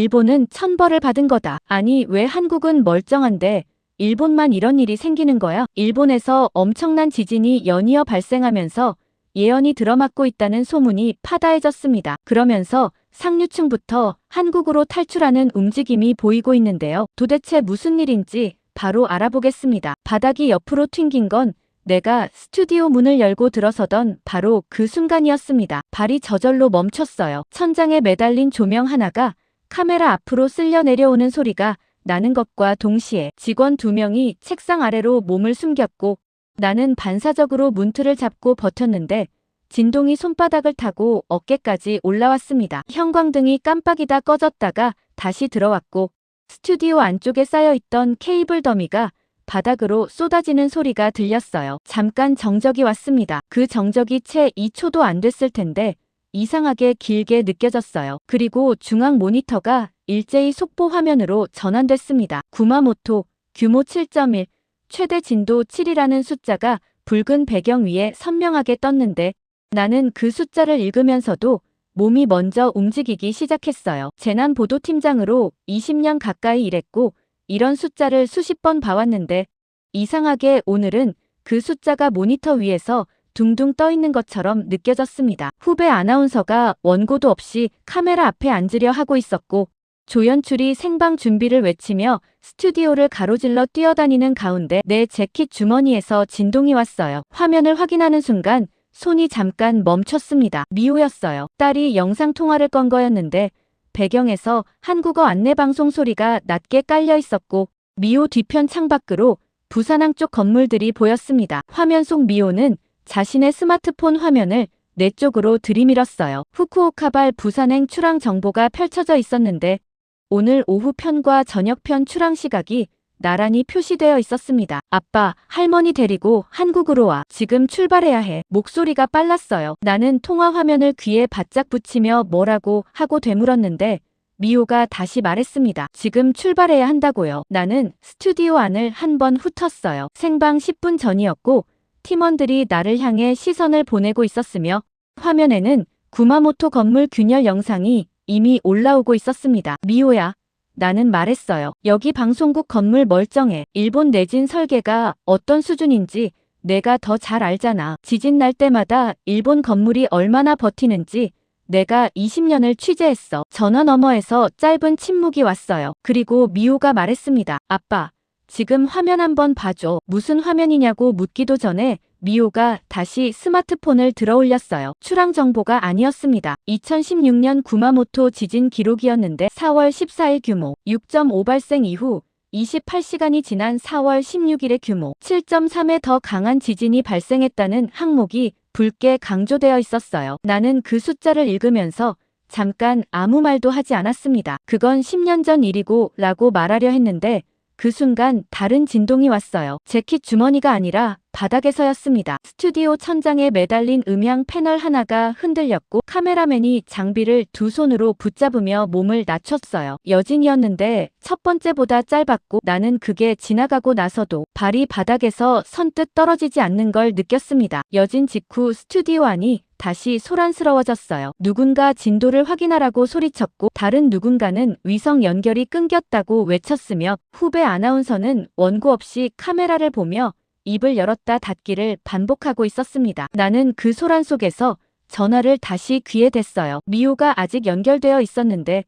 일본은 천벌을 받은 거다. 아니, 왜 한국은 멀쩡한데 일본만 이런 일이 생기는 거야? 일본에서 엄청난 지진이 연이어 발생하면서 예언이 들어맞고 있다는 소문이 파다해졌습니다. 그러면서 상류층부터 한국으로 탈출하는 움직임이 보이고 있는데요. 도대체 무슨 일인지 바로 알아보겠습니다. 바닥이 옆으로 튕긴 건 내가 스튜디오 문을 열고 들어서던 바로 그 순간이었습니다. 발이 저절로 멈췄어요. 천장에 매달린 조명 하나가 카메라 앞으로 쓸려 내려오는 소리가 나는 것과 동시에 직원 2명이 책상 아래로 몸을 숨겼고 나는 반사적으로 문틀을 잡고 버텼는데 진동이 손바닥을 타고 어깨까지 올라왔습니다. 형광등이 깜빡이다 꺼졌다가 다시 들어왔고 스튜디오 안쪽에 쌓여있던 케이블 더미가 바닥으로 쏟아지는 소리가 들렸어요. 잠깐 정적이 왔습니다. 그 정적이 채 2초도 안 됐을 텐데 이상하게 길게 느껴졌어요. 그리고 중앙 모니터가 일제히 속보 화면으로 전환됐습니다. 구마모토, 규모 7.1, 최대 진도 7이라는 숫자가 붉은 배경 위에 선명하게 떴는데 나는 그 숫자를 읽으면서도 몸이 먼저 움직이기 시작했어요. 재난보도팀장으로 20년 가까이 일했고 이런 숫자를 수십 번 봐왔는데 이상하게 오늘은 그 숫자가 모니터 위에서 둥둥 떠 있는 것처럼 느껴졌습니다. 후배 아나운서가 원고도 없이 카메라 앞에 앉으려 하고 있었고 조연출이 생방 준비를 외치며 스튜디오를 가로질러 뛰어다니는 가운데 내 재킷 주머니에서 진동이 왔어요. 화면을 확인하는 순간 손이 잠깐 멈췄습니다. 미호였어요. 딸이 영상통화를 건 거였는데 배경에서 한국어 안내방송 소리가 낮게 깔려 있었고 미호 뒤편 창밖으로 부산항 쪽 건물들이 보였습니다. 화면 속 미호는 자신의 스마트폰 화면을 내 쪽으로 들이밀었어요. 후쿠오카발 부산행 출항 정보가 펼쳐져 있었는데 오늘 오후 편과 저녁 편 출항 시각이 나란히 표시되어 있었습니다. 아빠, 할머니 데리고 한국으로 와. 지금 출발해야 해. 목소리가 빨랐어요. 나는 통화 화면을 귀에 바짝 붙이며 뭐라고 하고 되물었는데 미호가 다시 말했습니다. 지금 출발해야 한다고요. 나는 스튜디오 안을 한번 훑었어요. 생방 10분 전이었고 팀원들이 나를 향해 시선을 보내고 있었으며 화면에는 구마모토 건물 균열 영상이 이미 올라오고 있었습니다. 미호야. 나는 말했어요. 여기 방송국 건물 멀쩡해. 일본 내진 설계가 어떤 수준인지 내가 더 잘 알잖아. 지진 날 때마다 일본 건물이 얼마나 버티는지 내가 20년을 취재했어. 전화 너머에서 짧은 침묵이 왔어요. 그리고 미호가 말했습니다. 아빠, 지금 화면 한번 봐줘. 무슨 화면이냐고 묻기도 전에 미호가 다시 스마트폰을 들어 올렸어요. 출항 정보가 아니었습니다. 2016년 구마모토 지진 기록이었는데 4월 14일 규모 6.5 발생 이후 28시간이 지난 4월 16일의 규모 7.3의 더 강한 지진이 발생했다는 항목이 붉게 강조되어 있었어요. 나는 그 숫자를 읽으면서 잠깐 아무 말도 하지 않았습니다. 그건 10년 전 일이고 라고 말하려 했는데 그 순간 다른 진동이 왔어요. 재킷 주머니가 아니라 바닥에서였습니다. 스튜디오 천장에 매달린 음향 패널 하나가 흔들렸고 카메라맨이 장비를 두 손으로 붙잡으며 몸을 낮췄어요. 여진이었는데 첫 번째보다 짧았고 나는 그게 지나가고 나서도 발이 바닥에서 선뜻 떨어지지 않는 걸 느꼈습니다. 여진 직후 스튜디오 안이 다시 소란스러워졌어요. 누군가 진도를 확인하라고 소리쳤고 다른 누군가는 위성 연결이 끊겼다고 외쳤으며 후배 아나운서는 원고 없이 카메라를 보며 입을 열었다 닫기를 반복하고 있었습니다. 나는 그 소란 속에서 전화를 다시 귀에 댔어요. 미호가 아직 연결되어 있었는데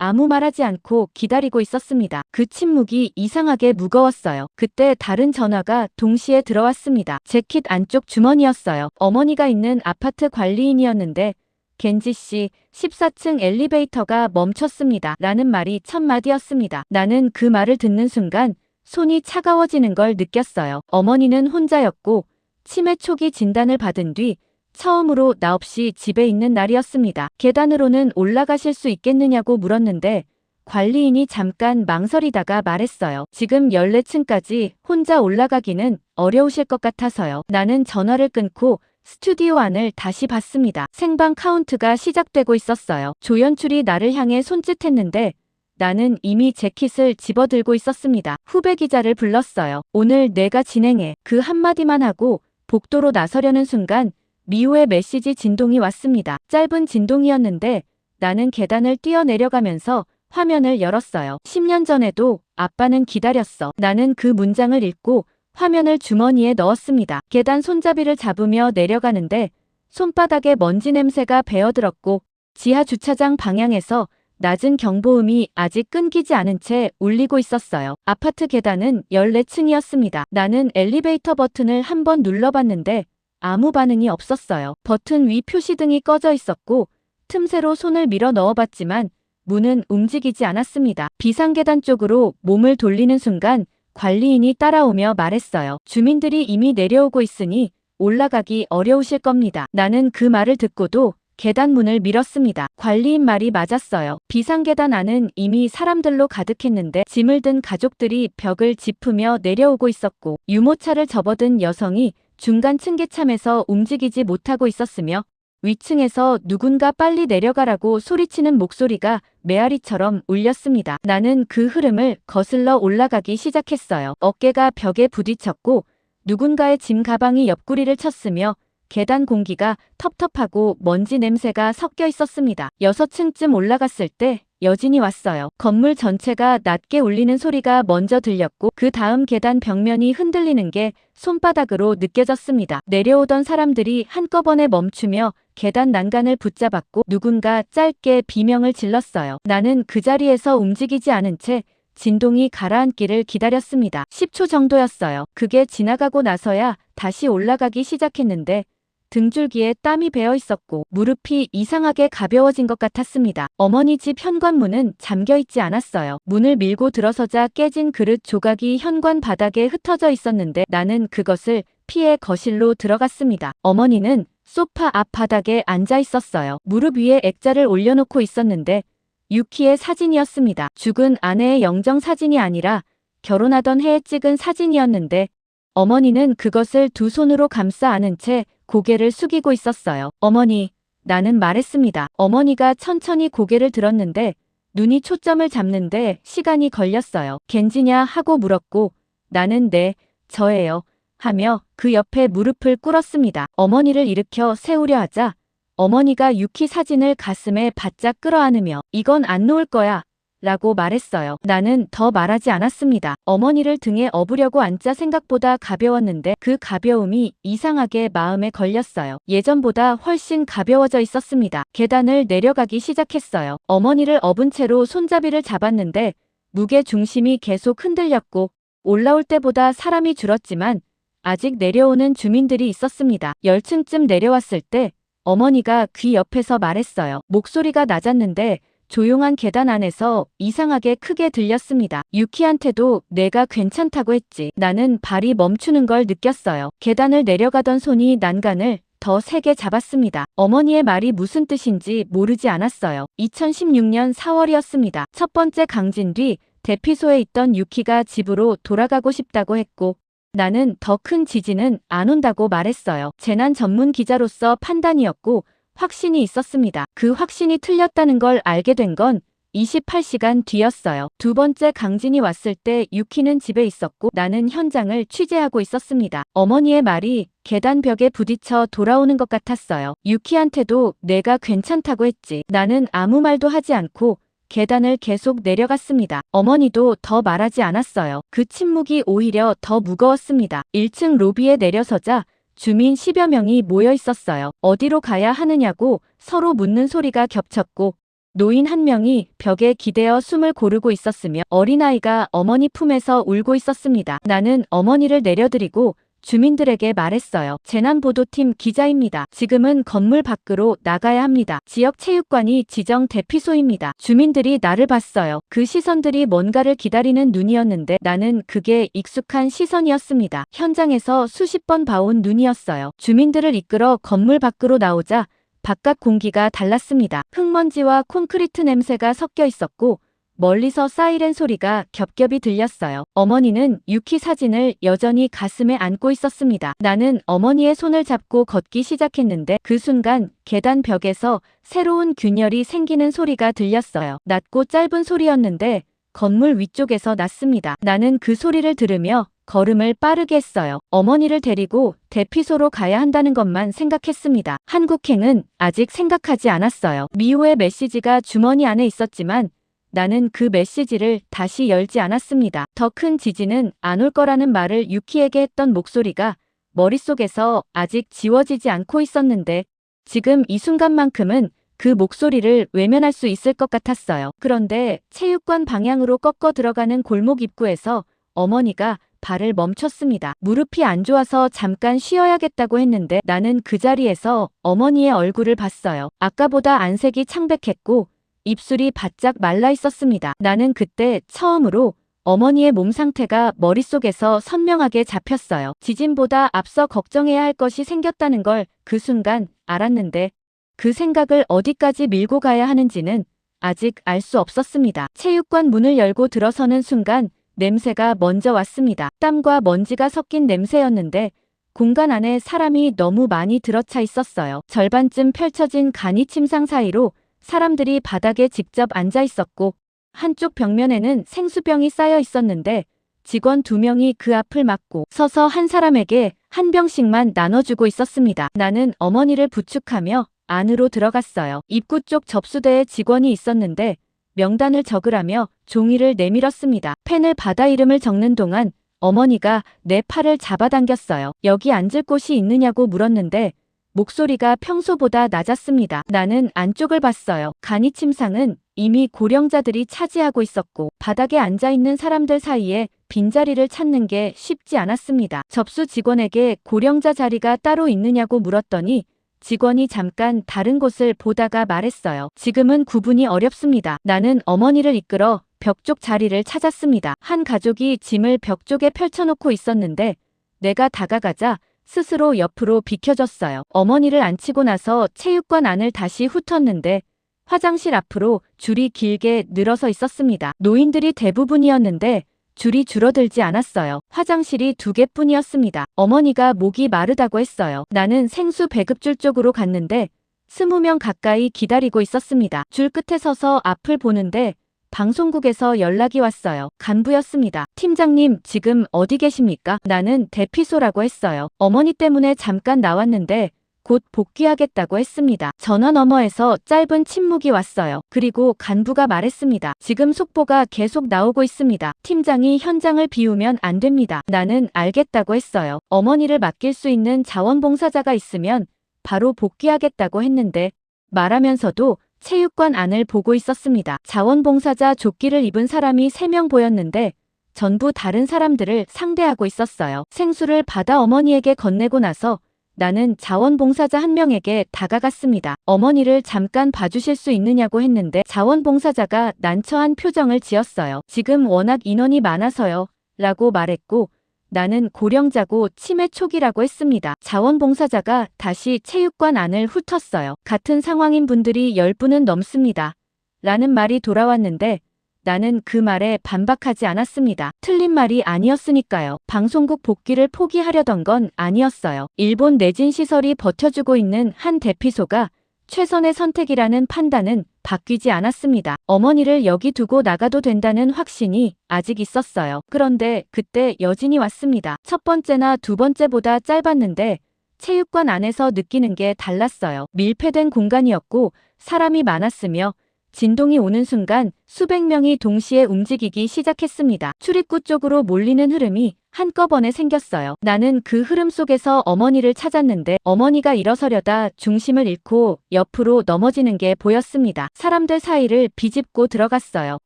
아무 말하지 않고 기다리고 있었습니다. 그 침묵이 이상하게 무거웠어요. 그때 다른 전화가 동시에 들어왔습니다. 재킷 안쪽 주머니였어요. 어머니가 있는 아파트 관리인이었는데 겐지 씨, 14층 엘리베이터가 멈췄습니다. 라는 말이 첫 마디였습니다. 나는 그 말을 듣는 순간 손이 차가워지는 걸 느꼈어요. 어머니는 혼자였고 치매 초기 진단을 받은 뒤 처음으로 나 없이 집에 있는 날이었습니다. 계단으로는 올라가실 수 있겠느냐고 물었는데 관리인이 잠깐 망설이다가 말했어요. 지금 14층까지 혼자 올라가기는 어려우실 것 같아서요. 나는 전화를 끊고 스튜디오 안을 다시 봤습니다. 생방 카운트가 시작되고 있었어요. 조연출이 나를 향해 손짓했는데 나는 이미 재킷을 집어들고 있었습니다. 후배 기자를 불렀어요. 오늘 내가 진행해. 그 한마디만 하고 복도로 나서려는 순간 미호의 메시지 진동이 왔습니다. 짧은 진동이었는데 나는 계단을 뛰어내려가면서 화면을 열었어요. 10년 전에도 아빠는 기다렸어. 나는 그 문장을 읽고 화면을 주머니에 넣었습니다. 계단 손잡이를 잡으며 내려가는데 손바닥에 먼지 냄새가 배어들었고 지하 주차장 방향에서 낮은 경보음이 아직 끊기지 않은 채 울리고 있었어요. 아파트 계단은 14층이었습니다. 나는 엘리베이터 버튼을 한번 눌러봤는데 아무 반응이 없었어요. 버튼 위 표시등이 꺼져 있었고 틈새로 손을 밀어 넣어봤지만 문은 움직이지 않았습니다. 비상계단 쪽으로 몸을 돌리는 순간 관리인이 따라오며 말했어요. 주민들이 이미 내려오고 있으니 올라가기 어려우실 겁니다. 나는 그 말을 듣고도 계단 문을 밀었습니다. 관리인 말이 맞았어요. 비상계단 안은 이미 사람들로 가득했는데 짐을 든 가족들이 벽을 짚으며 내려오고 있었고 유모차를 접어든 여성이 중간 층계참에서 움직이지 못하고 있었으며 위층에서 누군가 빨리 내려가라고 소리치는 목소리가 메아리처럼 울렸습니다. 나는 그 흐름을 거슬러 올라가기 시작했어요. 어깨가 벽에 부딪혔고 누군가의 짐 가방이 옆구리를 쳤으며 계단 공기가 텁텁하고 먼지 냄새가 섞여 있었습니다. 6층쯤 올라갔을 때 여진이 왔어요. 건물 전체가 낮게 울리는 소리가 먼저 들렸고 그 다음 계단 벽면이 흔들리는 게 손바닥으로 느껴졌습니다. 내려오던 사람들이 한꺼번에 멈추며 계단 난간을 붙잡았고 누군가 짧게 비명을 질렀어요. 나는 그 자리에서 움직이지 않은 채 진동이 가라앉기를 기다렸습니다. 10초 정도였어요. 그게 지나가고 나서야 다시 올라가기 시작했는데 등줄기에 땀이 배어 있었고 무릎이 이상하게 가벼워진 것 같았습니다. 어머니 집 현관문은 잠겨 있지 않았어요. 문을 밀고 들어서자 깨진 그릇 조각이 현관 바닥에 흩어져 있었는데 나는 그것을 피해 거실로 들어갔습니다. 어머니는 소파 앞 바닥에 앉아 있었어요. 무릎 위에 액자를 올려놓고 있었는데 유키의 사진이었습니다. 죽은 아내의 영정 사진이 아니라 결혼하던 해에 찍은 사진이었는데 어머니는 그것을 두 손으로 감싸 안은 채 고개를 숙이고 있었어요. 어머니, 나는 말했습니다. 어머니가 천천히 고개를 들었는데 눈이 초점을 잡는데 시간이 걸렸어요. 겐지냐 하고 물었고 나는 네, 저예요. 하며 그 옆에 무릎을 꿇었습니다. 어머니를 일으켜 세우려 하자 어머니가 유키 사진을 가슴에 바짝 끌어안으며 이건 안 놓을 거야 라고 말했어요. 나는 더 말하지 않았습니다. 어머니를 등에 업으려고 앉자 생각보다 가벼웠는데 그 가벼움이 이상하게 마음에 걸렸어요. 예전보다 훨씬 가벼워져 있었습니다. 계단을 내려가기 시작했어요. 어머니를 업은 채로 손잡이를 잡았는데 무게 중심이 계속 흔들렸고 올라올 때보다 사람이 줄었지만 아직 내려오는 주민들이 있었습니다. 10층쯤 내려왔을 때 어머니가 귀 옆에서 말했어요. 목소리가 낮았는데 조용한 계단 안에서 이상하게 크게 들렸습니다. 유키한테도 내가 괜찮다고 했지. 나는 발이 멈추는 걸 느꼈어요. 계단을 내려가던 손이 난간을 더 세게 잡았습니다. 어머니의 말이 무슨 뜻인지 모르지 않았어요. 2016년 4월이었습니다. 첫 번째 강진 뒤 대피소에 있던 유키가 집으로 돌아가고 싶다고 했고 나는 더 큰 지진은 안 온다고 말했어요. 재난 전문 기자로서 판단이었고 확신이 있었습니다. 그 확신이 틀렸다는 걸 알게 된 건 28시간 뒤였어요. 두 번째 강진이 왔을 때 유키는 집에 있었고 나는 현장을 취재하고 있었습니다. 어머니의 말이 계단 벽에 부딪혀 돌아오는 것 같았어요. 유키한테도 내가 괜찮다고 했지. 나는 아무 말도 하지 않고 계단을 계속 내려갔습니다. 어머니도 더 말하지 않았어요. 그 침묵이 오히려 더 무거웠습니다. 1층 로비에 내려서자 주민 10여 명이 모여 있었어요. 어디로 가야 하느냐고 서로 묻는 소리가 겹쳤고 노인 한 명이 벽에 기대어 숨을 고르고 있었으며 어린아이가 어머니 품에서 울고 있었습니다. 나는 어머니를 내려드리고 주민들에게 말했어요. 재난보도팀 기자입니다. 지금은 건물 밖으로 나가야 합니다. 지역체육관이 지정 대피소입니다. 주민들이 나를 봤어요. 그 시선들이 뭔가를 기다리는 눈이었는데 나는 그게 익숙한 시선이었습니다. 현장에서 수십 번 봐온 눈이었어요. 주민들을 이끌어 건물 밖으로 나오자 바깥 공기가 달랐습니다. 흙먼지와 콘크리트 냄새가 섞여 있었고 멀리서 사이렌 소리가 겹겹이 들렸어요. 어머니는 유키 사진을 여전히 가슴에 안고 있었습니다. 나는 어머니의 손을 잡고 걷기 시작했는데 그 순간 계단 벽에서 새로운 균열이 생기는 소리가 들렸어요. 낮고 짧은 소리였는데 건물 위쪽에서 났습니다. 나는 그 소리를 들으며 걸음을 빠르게 했어요. 어머니를 데리고 대피소로 가야 한다는 것만 생각했습니다. 한국행은 아직 생각하지 않았어요. 미호의 메시지가 주머니 안에 있었지만 나는 그 메시지를 다시 열지 않았습니다. 더 큰 지진은 안 올 거라는 말을 유키에게 했던 목소리가 머릿속에서 아직 지워지지 않고 있었는데 지금 이 순간만큼은 그 목소리를 외면할 수 있을 것 같았어요. 그런데 체육관 방향으로 꺾어 들어가는 골목 입구에서 어머니가 발을 멈췄습니다. 무릎이 안 좋아서 잠깐 쉬어야겠다고 했는데 나는 그 자리에서 어머니의 얼굴을 봤어요. 아까보다 안색이 창백했고 입술이 바짝 말라 있었습니다. 나는 그때 처음으로 어머니의 몸 상태가 머릿속에서 선명하게 잡혔어요. 지진보다 앞서 걱정해야 할 것이 생겼다는 걸 그 순간 알았는데 그 생각을 어디까지 밀고 가야 하는지는 아직 알 수 없었습니다. 체육관 문을 열고 들어서는 순간 냄새가 먼저 왔습니다. 땀과 먼지가 섞인 냄새였는데 공간 안에 사람이 너무 많이 들어차 있었어요. 절반쯤 펼쳐진 간이 침상 사이로 사람들이 바닥에 직접 앉아 있었고 한쪽 벽면에는 생수병이 쌓여 있었는데 직원 2명이 그 앞을 막고 서서 한 사람에게 한 병씩만 나눠주고 있었습니다. 나는 어머니를 부축하며 안으로 들어갔어요. 입구 쪽 접수대에 직원이 있었는데 명단을 적으라며 종이를 내밀었습니다. 펜을 받아 이름을 적는 동안 어머니가 내 팔을 잡아당겼어요. 여기 앉을 곳이 있느냐고 물었는데 목소리가 평소보다 낮았습니다. 나는 안쪽을 봤어요. 간이 침상은 이미 고령자들이 차지하고 있었고 바닥에 앉아있는 사람들 사이에 빈자리를 찾는 게 쉽지 않았습니다. 접수 직원에게 고령자 자리가 따로 있느냐고 물었더니 직원이 잠깐 다른 곳을 보다가 말했어요. 지금은 구분이 어렵습니다. 나는 어머니를 이끌어 벽 쪽 자리를 찾았습니다. 한 가족이 짐을 벽 쪽에 펼쳐놓고 있었는데 내가 다가가자 스스로 옆으로 비켜줬어요. 어머니를 앉히고 나서 체육관 안을 다시 훑었는데 화장실 앞으로 줄이 길게 늘어서 있었습니다. 노인들이 대부분이었는데 줄이 줄어들지 않았어요. 화장실이 2개뿐이었습니다. 어머니가 목이 마르다고 했어요. 나는 생수 배급줄 쪽으로 갔는데 20명 가까이 기다리고 있었습니다. 줄 끝에 서서 앞을 보는데 방송국에서 연락이 왔어요. 간부였습니다. 팀장님, 지금 어디 계십니까? 나는 대피소라고 했어요. 어머니 때문에 잠깐 나왔는데 곧 복귀하겠다고 했습니다. 전화 너머에서 짧은 침묵이 왔어요. 그리고 간부가 말했습니다. 지금 속보가 계속 나오고 있습니다. 팀장이 현장을 비우면 안 됩니다. 나는 알겠다고 했어요. 어머니를 맡길 수 있는 자원봉사자가 있으면 바로 복귀하겠다고 했는데 말하면서도 체육관 안을 보고 있었습니다. 자원봉사자 조끼를 입은 사람이 3명 보였는데 전부 다른 사람들을 상대하고 있었어요. 생수를 받아 어머니에게 건네고 나서 나는 자원봉사자 한 명에게 다가갔습니다. 어머니를 잠깐 봐주실 수 있느냐고 했는데 자원봉사자가 난처한 표정을 지었어요. 지금 워낙 인원이 많아서요. 라고 말했고 나는 고령자고 치매 초기라고 했습니다. 자원봉사자가 다시 체육관 안을 훑었어요. 같은 상황인 분들이 10분은 넘습니다. 라는 말이 돌아왔는데 나는 그 말에 반박하지 않았습니다. 틀린 말이 아니었으니까요. 방송국 복귀를 포기하려던 건 아니었어요. 일본 내진 시설이 버텨주고 있는 한 대피소가 최선의 선택이라는 판단은 바뀌지 않았습니다. 어머니를 여기 두고 나가도 된다는 확신이 아직 있었어요. 그런데 그때 여진이 왔습니다. 첫 번째나 두 번째보다 짧았는데 체육관 안에서 느끼는 게 달랐어요. 밀폐된 공간이었고 사람이 많았으며 진동이 오는 순간 수백 명이 동시에 움직이기 시작했습니다. 출입구 쪽으로 몰리는 흐름이 한꺼번에 생겼어요. 나는 그 흐름 속에서 어머니를 찾았는데 어머니가 일어서려다 중심을 잃고 옆으로 넘어지는 게 보였습니다. 사람들 사이를 비집고 들어갔어요.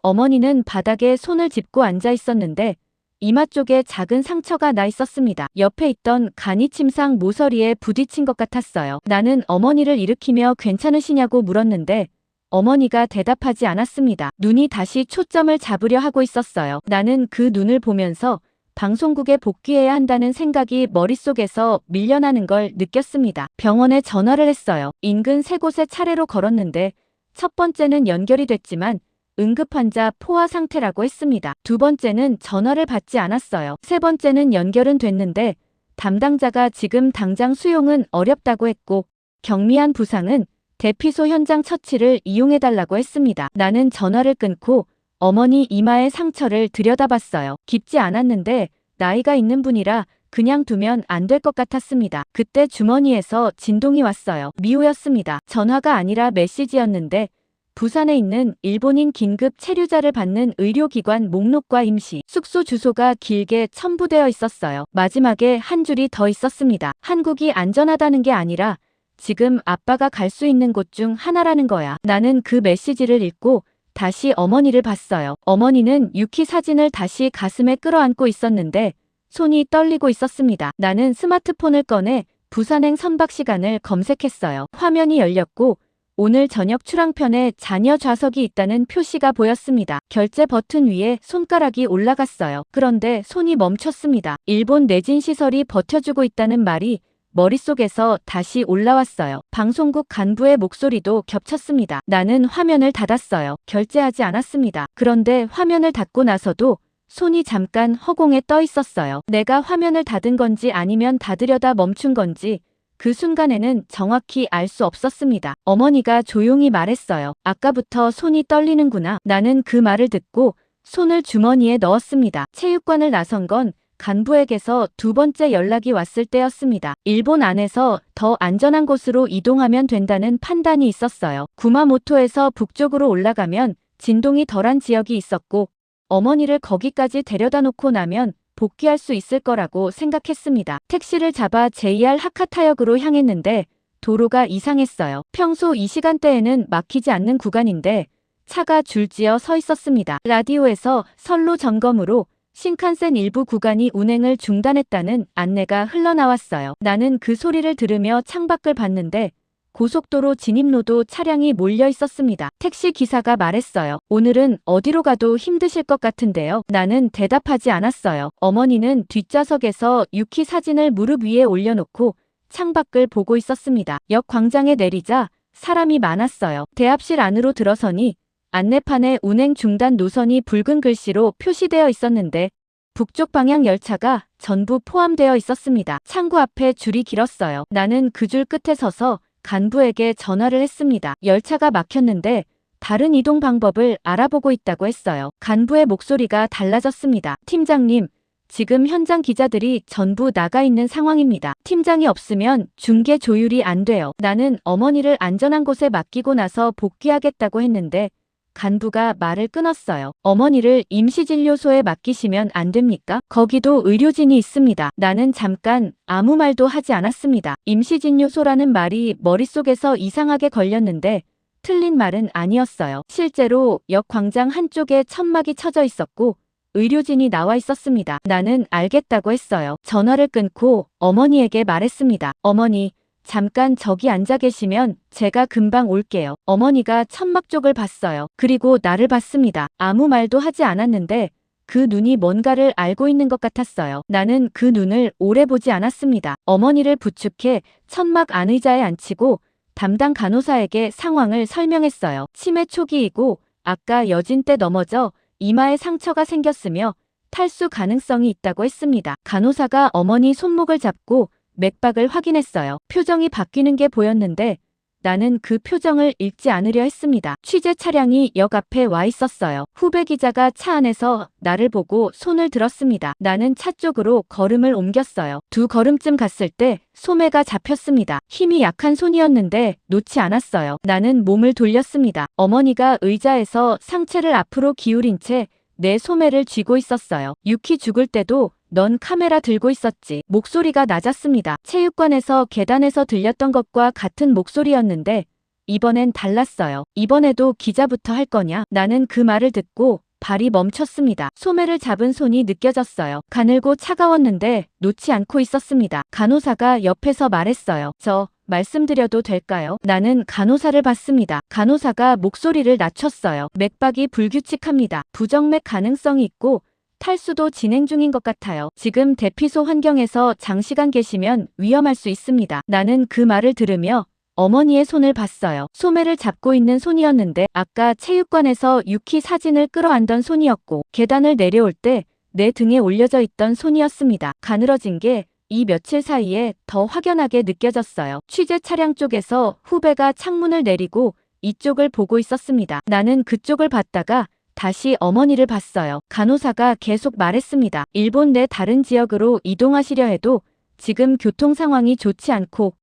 어머니는 바닥에 손을 짚고 앉아 있었는데 이마 쪽에 작은 상처가 나 있었습니다. 옆에 있던 간이 침상 모서리에 부딪힌 것 같았어요. 나는 어머니를 일으키며 괜찮으시냐고 물었는데 어머니가 대답하지 않았습니다. 눈이 다시 초점을 잡으려 하고 있었어요. 나는 그 눈을 보면서 방송국에 복귀해야 한다는 생각이 머릿속에서 밀려나는 걸 느꼈습니다. 병원에 전화를 했어요. 인근 3곳에 차례로 걸었는데 첫 번째는 연결이 됐지만 응급환자 포화 상태라고 했습니다. 두 번째는 전화를 받지 않았어요. 세 번째는 연결은 됐는데 담당자가 지금 당장 수용은 어렵다고 했고 경미한 부상은 대피소 현장 처치를 이용해달라고 했습니다. 나는 전화를 끊고 어머니 이마의 상처를 들여다봤어요. 깊지 않았는데 나이가 있는 분이라 그냥 두면 안 될 것 같았습니다. 그때 주머니에서 진동이 왔어요. 미호였습니다. 전화가 아니라 메시지였는데 부산에 있는 일본인 긴급 체류자를 받는 의료기관 목록과 임시 숙소 주소가 길게 첨부되어 있었어요. 마지막에 한 줄이 더 있었습니다. 한국이 안전하다는 게 아니라 지금 아빠가 갈 수 있는 곳 중 하나라는 거야. 나는 그 메시지를 읽고 다시 어머니를 봤어요. 어머니는 유키 사진을 다시 가슴에 끌어안고 있었는데 손이 떨리고 있었습니다. 나는 스마트폰을 꺼내 부산행 선박 시간을 검색했어요. 화면이 열렸고 오늘 저녁 출항편에 자녀 좌석이 있다는 표시가 보였습니다. 결제 버튼 위에 손가락이 올라갔어요. 그런데 손이 멈췄습니다. 일본 내진 시설이 버텨주고 있다는 말이 머릿속에서 다시 올라왔어요. 방송국 간부의 목소리도 겹쳤습니다. 나는 화면을 닫았어요. 결제하지 않았습니다. 그런데 화면을 닫고 나서도 손이 잠깐 허공에 떠 있었어요. 내가 화면을 닫은 건지 아니면 닫으려다 멈춘 건지 그 순간에는 정확히 알 수 없었습니다. 어머니가 조용히 말했어요. 아까부터 손이 떨리는구나. 나는 그 말을 듣고 손을 주머니에 넣었습니다. 체육관을 나선 건 간부에게서 두 번째 연락이 왔을 때였습니다. 일본 안에서 더 안전한 곳으로 이동하면 된다는 판단이 있었어요. 구마모토에서 북쪽으로 올라가면 진동이 덜한 지역이 있었고 어머니를 거기까지 데려다 놓고 나면 복귀할 수 있을 거라고 생각했습니다. 택시를 잡아 JR 하카타역으로 향했는데 도로가 이상했어요. 평소 이 시간대에는 막히지 않는 구간인데 차가 줄지어 서 있었습니다. 라디오에서 선로 점검으로 신칸센 일부 구간이 운행을 중단했다는 안내가 흘러나왔어요. 나는 그 소리를 들으며 창밖을 봤는데 고속도로 진입로도 차량이 몰려 있었습니다. 택시 기사가 말했어요. 오늘은 어디로 가도 힘드실 것 같은데요. 나는 대답하지 않았어요. 어머니는 뒷좌석에서 유키 사진을 무릎 위에 올려놓고 창밖을 보고 있었습니다. 역 광장에 내리자 사람이 많았어요. 대합실 안으로 들어서니 안내판에 운행 중단 노선이 붉은 글씨로 표시되어 있었는데 북쪽 방향 열차가 전부 포함되어 있었습니다. 창구 앞에 줄이 길었어요. 나는 그 줄 끝에 서서 간부에게 전화를 했습니다. 열차가 막혔는데 다른 이동 방법을 알아보고 있다고 했어요. 간부의 목소리가 달라졌습니다. 팀장님, 지금 현장 기자들이 전부 나가 있는 상황입니다. 팀장이 없으면 중계 조율이 안 돼요. 나는 어머니를 안전한 곳에 맡기고 나서 복귀하겠다고 했는데 간부가 말을 끊었어요. 어머니를 임시진료소에 맡기시면 안 됩니까? 거기도 의료진이 있습니다. 나는 잠깐 아무 말도 하지 않았습니다. 임시진료소라는 말이 머릿속에서 이상하게 걸렸는데 틀린 말은 아니었어요. 실제로 역 광장 한쪽에 천막이 쳐져 있었고 의료진이 나와 있었습니다. 나는 알겠다고 했어요. 전화를 끊고 어머니에게 말했습니다. 어머니, 잠깐 저기 앉아 계시면 제가 금방 올게요. 어머니가 천막 쪽을 봤어요. 그리고 나를 봤습니다. 아무 말도 하지 않았는데 그 눈이 뭔가를 알고 있는 것 같았어요. 나는 그 눈을 오래 보지 않았습니다. 어머니를 부축해 천막 안 의자에 앉히고 담당 간호사에게 상황을 설명했어요. 치매 초기이고 아까 여진 때 넘어져 이마에 상처가 생겼으며 탈수 가능성이 있다고 했습니다. 간호사가 어머니 손목을 잡고 맥박을 확인했어요. 표정이 바뀌는 게 보였는데 나는 그 표정을 읽지 않으려 했습니다. 취재 차량이 역 앞에 와 있었어요. 후배 기자가 차 안에서 나를 보고 손을 들었습니다. 나는 차 쪽으로 걸음을 옮겼어요. 두 걸음쯤 갔을 때 소매가 잡혔습니다. 힘이 약한 손이었는데 놓지 않았어요. 나는 몸을 돌렸습니다. 어머니가 의자에서 상체를 앞으로 기울인 채 내 소매를 쥐고 있었어요. 유키 죽을 때도 넌 카메라 들고 있었지. 목소리가 낮았습니다. 체육관에서 계단에서 들렸던 것과 같은 목소리였는데 이번엔 달랐어요. 이번에도 기자부터 할 거냐? 나는 그 말을 듣고 발이 멈췄습니다. 소매를 잡은 손이 느껴졌어요. 가늘고 차가웠는데 놓지 않고 있었습니다. 간호사가 옆에서 말했어요. 저 말씀드려도 될까요? 나는 간호사를 봤습니다. 간호사가 목소리를 낮췄어요. 맥박이 불규칙합니다. 부정맥 가능성이 있고 탈수도 진행 중인 것 같아요. 지금 대피소 환경에서 장시간 계시면 위험할 수 있습니다. 나는 그 말을 들으며 어머니의 손을 봤어요. 소매를 잡고 있는 손이었는데 아까 체육관에서 유키 사진을 끌어안던 손이었고 계단을 내려올 때 내 등에 올려져 있던 손이었습니다. 가늘어진 게 이 며칠 사이에 더 확연하게 느껴졌어요. 취재 차량 쪽에서 후배가 창문을 내리고 이쪽을 보고 있었습니다. 나는 그쪽을 봤다가 다시 어머니를 봤어요. 간호사가 계속 말했습니다. 일본 내 다른 지역으로 이동하시려 해도 지금 교통 상황이 좋지 않고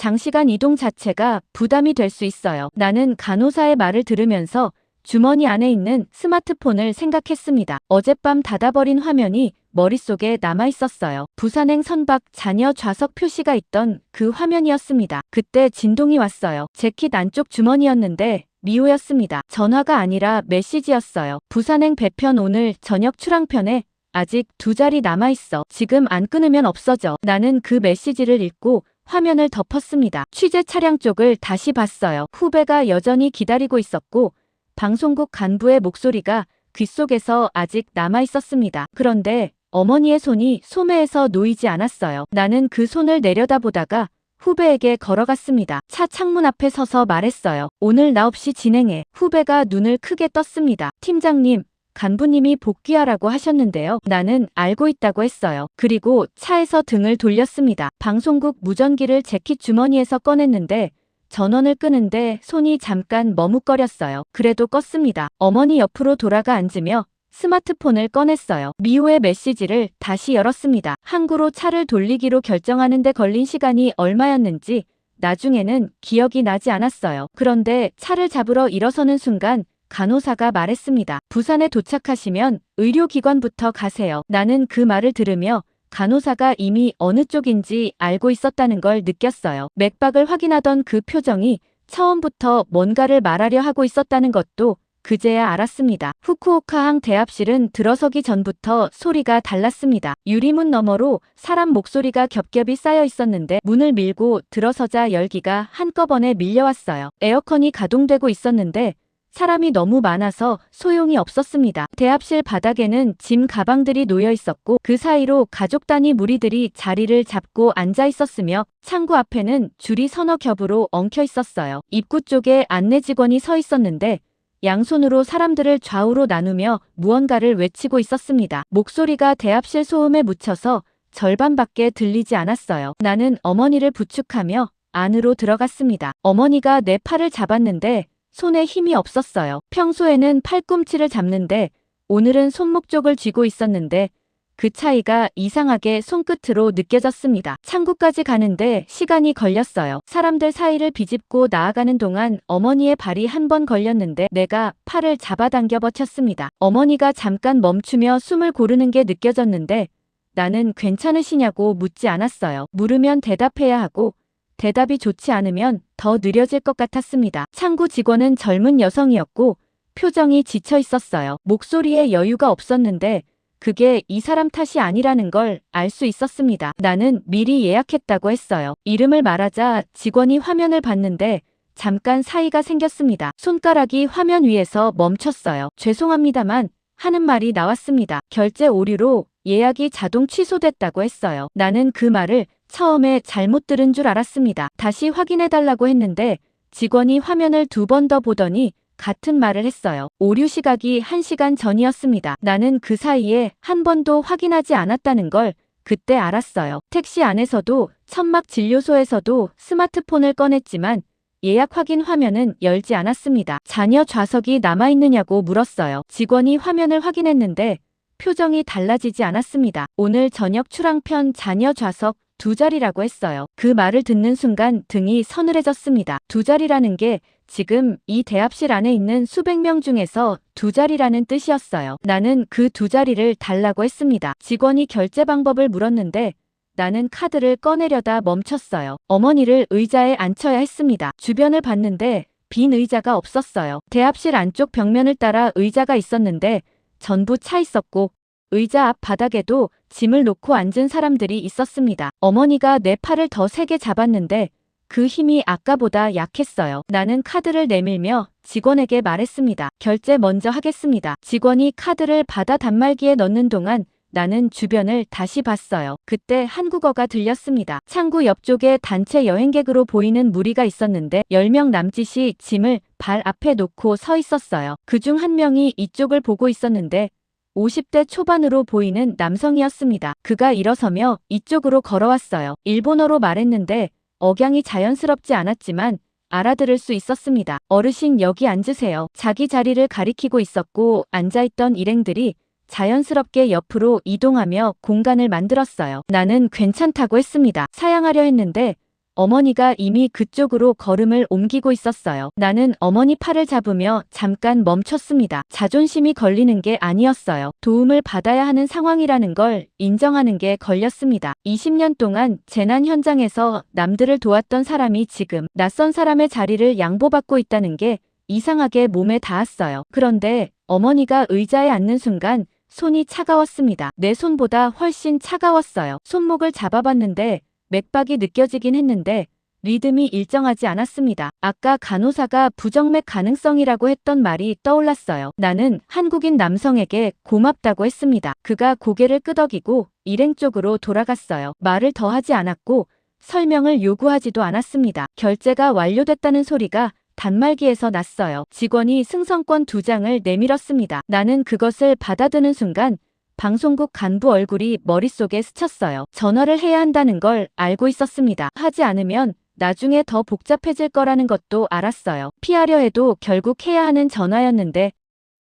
장시간 이동 자체가 부담이 될 수 있어요. 나는 간호사의 말을 들으면서 주머니 안에 있는 스마트폰을 생각했습니다. 어젯밤 닫아버린 화면이 머릿속에 남아 있었어요. 부산행 선박 잔여 좌석 표시가 있던 그 화면이었습니다. 그때 진동이 왔어요. 재킷 안쪽 주머니였는데 미호였습니다. 전화가 아니라 메시지였어요. 부산행 배편 오늘 저녁 출항편에 아직 2자리 남아있어. 지금 안 끊으면 없어져. 나는 그 메시지를 읽고 화면을 덮었습니다. 취재 차량 쪽을 다시 봤어요. 후배가 여전히 기다리고 있었고 방송국 간부의 목소리가 귓속에서 아직 남아있었습니다. 그런데 어머니의 손이 소매에서 놓이지 않았어요. 나는 그 손을 내려다보다가 후배에게 걸어갔습니다. 차 창문 앞에 서서 말했어요. 오늘 나 없이 진행해. 후배가 눈을 크게 떴습니다. 팀장님, 간부님이 복귀하라고 하셨는데요. 나는 알고 있다고 했어요. 그리고 차에서 등을 돌렸습니다. 방송국 무전기를 재킷 주머니에서 꺼냈는데 전원을 끄는데 손이 잠깐 머뭇거렸어요. 그래도 껐습니다. 어머니 옆으로 돌아가 앉으며 스마트폰을 꺼냈어요. 미호의 메시지를 다시 열었습니다. 항구로 차를 돌리기로 결정하는 데 걸린 시간이 얼마였는지 나중에는 기억이 나지 않았어요. 그런데 차를 잡으러 일어서는 순간 간호사가 말했습니다. 부산에 도착하시면 의료기관부터 가세요. 나는 그 말을 들으며 간호사가 이미 어느 쪽인지 알고 있었다는 걸 느꼈어요. 맥박을 확인하던 그 표정이 처음부터 뭔가를 말하려 하고 있었다는 것도 그제야 알았습니다. 후쿠오카항 대합실은 들어서기 전부터 소리가 달랐습니다. 유리문 너머로 사람 목소리가 겹겹이 쌓여 있었는데 문을 밀고 들어서자 열기가 한꺼번에 밀려왔어요. 에어컨이 가동되고 있었는데 사람이 너무 많아서 소용이 없었습니다. 대합실 바닥에는 짐 가방들이 놓여 있었고 그 사이로 가족 단위 무리들이 자리를 잡고 앉아 있었으며 창구 앞에는 줄이 서너 겹으로 엉켜 있었어요. 입구 쪽에 안내 직원이 서 있었는데 양손으로 사람들을 좌우로 나누며 무언가를 외치고 있었습니다. 목소리가 대합실 소음에 묻혀서 절반밖에 들리지 않았어요. 나는 어머니를 부축하며 안으로 들어갔습니다. 어머니가 내 팔을 잡았는데 손에 힘이 없었어요. 평소에는 팔꿈치를 잡는데 오늘은 손목 쪽을 쥐고 있었는데 그 차이가 이상하게 손끝으로 느껴졌습니다. 창구까지 가는데 시간이 걸렸어요. 사람들 사이를 비집고 나아가는 동안 어머니의 발이 한 번 걸렸는데 내가 팔을 잡아당겨 버텼습니다. 어머니가 잠깐 멈추며 숨을 고르는 게 느껴졌는데 나는 괜찮으시냐고 묻지 않았어요. 물으면 대답해야 하고 대답이 좋지 않으면 더 느려질 것 같았습니다. 창구 직원은 젊은 여성이었고 표정이 지쳐 있었어요. 목소리에 여유가 없었는데 그게 이 사람 탓이 아니라는 걸 알 수 있었습니다. 나는 미리 예약했다고 했어요. 이름을 말하자 직원이 화면을 봤는데 잠깐 사이가 생겼습니다. 손가락이 화면 위에서 멈췄어요. 죄송합니다만 하는 말이 나왔습니다. 결제 오류로 예약이 자동 취소됐다고 했어요. 나는 그 말을 처음에 잘못 들은 줄 알았습니다. 다시 확인해달라고 했는데 직원이 화면을 2번 더 보더니 같은 말을 했어요. 오류 시각이 1시간 전이었습니다. 나는 그 사이에 한 번도 확인하지 않았다는 걸 그때 알았어요. 택시 안에서도 천막 진료소에서도 스마트폰을 꺼냈지만 예약 확인 화면은 열지 않았습니다. 잔여 좌석이 남아있느냐고 물었어요. 직원이 화면을 확인했는데 표정이 달라지지 않았습니다. 오늘 저녁 출항편 잔여 좌석 2자리라고 했어요. 그 말을 듣는 순간 등이 서늘해졌습니다. 2자리라는 게 지금 이 대합실 안에 있는 수백 명 중에서 2자리라는 뜻이었어요. 나는 그 2자리를 달라고 했습니다. 직원이 결제 방법을 물었는데 나는 카드를 꺼내려다 멈췄어요. 어머니를 의자에 앉혀야 했습니다. 주변을 봤는데 빈 의자가 없었어요. 대합실 안쪽 벽면을 따라 의자가 있었는데 전부 차 있었고 의자 앞 바닥에도 짐을 놓고 앉은 사람들이 있었습니다. 어머니가 내 팔을 더 세게 잡았는데 그 힘이 아까보다 약했어요. 나는 카드를 내밀며 직원에게 말했습니다. 결제 먼저 하겠습니다. 직원이 카드를 받아 단말기에 넣는 동안 나는 주변을 다시 봤어요. 그때 한국어가 들렸습니다. 창구 옆쪽에 단체 여행객으로 보이는 무리가 있었는데 10명 남짓이 짐을 발 앞에 놓고 서 있었어요. 그중 한 명이 이쪽을 보고 있었는데 50대 초반으로 보이는 남성이었습니다. 그가 일어서며 이쪽으로 걸어왔어요. 일본어로 말했는데 억양이 자연스럽지 않았지만 알아들을 수 있었습니다. 어르신 여기 앉으세요. 자기 자리를 가리키고 있었고 앉아있던 일행들이 자연스럽게 옆으로 이동하며 공간을 만들었어요. 나는 괜찮다고 했습니다. 사양하려 했는데 어머니가 이미 그쪽으로 걸음을 옮기고 있었어요. 나는 어머니 팔을 잡으며 잠깐 멈췄습니다. 자존심이 걸리는 게 아니었어요. 도움을 받아야 하는 상황이라는 걸 인정하는 게 걸렸습니다. 20년 동안 재난 현장에서 남들을 도왔던 사람이 지금 낯선 사람의 자리를 양보받고 있다는 게 이상하게 몸에 닿았어요. 그런데 어머니가 의자에 앉는 순간 손이 차가웠습니다. 내 손보다 훨씬 차가웠어요. 손목을 잡아봤는데 맥박이 느껴지긴 했는데 리듬이 일정하지 않았습니다. 아까 간호사가 부정맥 가능성이라고 했던 말이 떠올랐어요. 나는 한국인 남성에게 고맙다고 했습니다. 그가 고개를 끄덕이고 일행 쪽으로 돌아갔어요. 말을 더 하지 않았고 설명을 요구하지도 않았습니다. 결제가 완료됐다는 소리가 단말기에서 났어요. 직원이 승선권 2장을 내밀었습니다. 나는 그것을 받아드는 순간 방송국 간부 얼굴이 머릿속에 스쳤어요. 전화를 해야 한다는 걸 알고 있었습니다. 하지 않으면 나중에 더 복잡해질 거라는 것도 알았어요. 피하려 해도 결국 해야 하는 전화였는데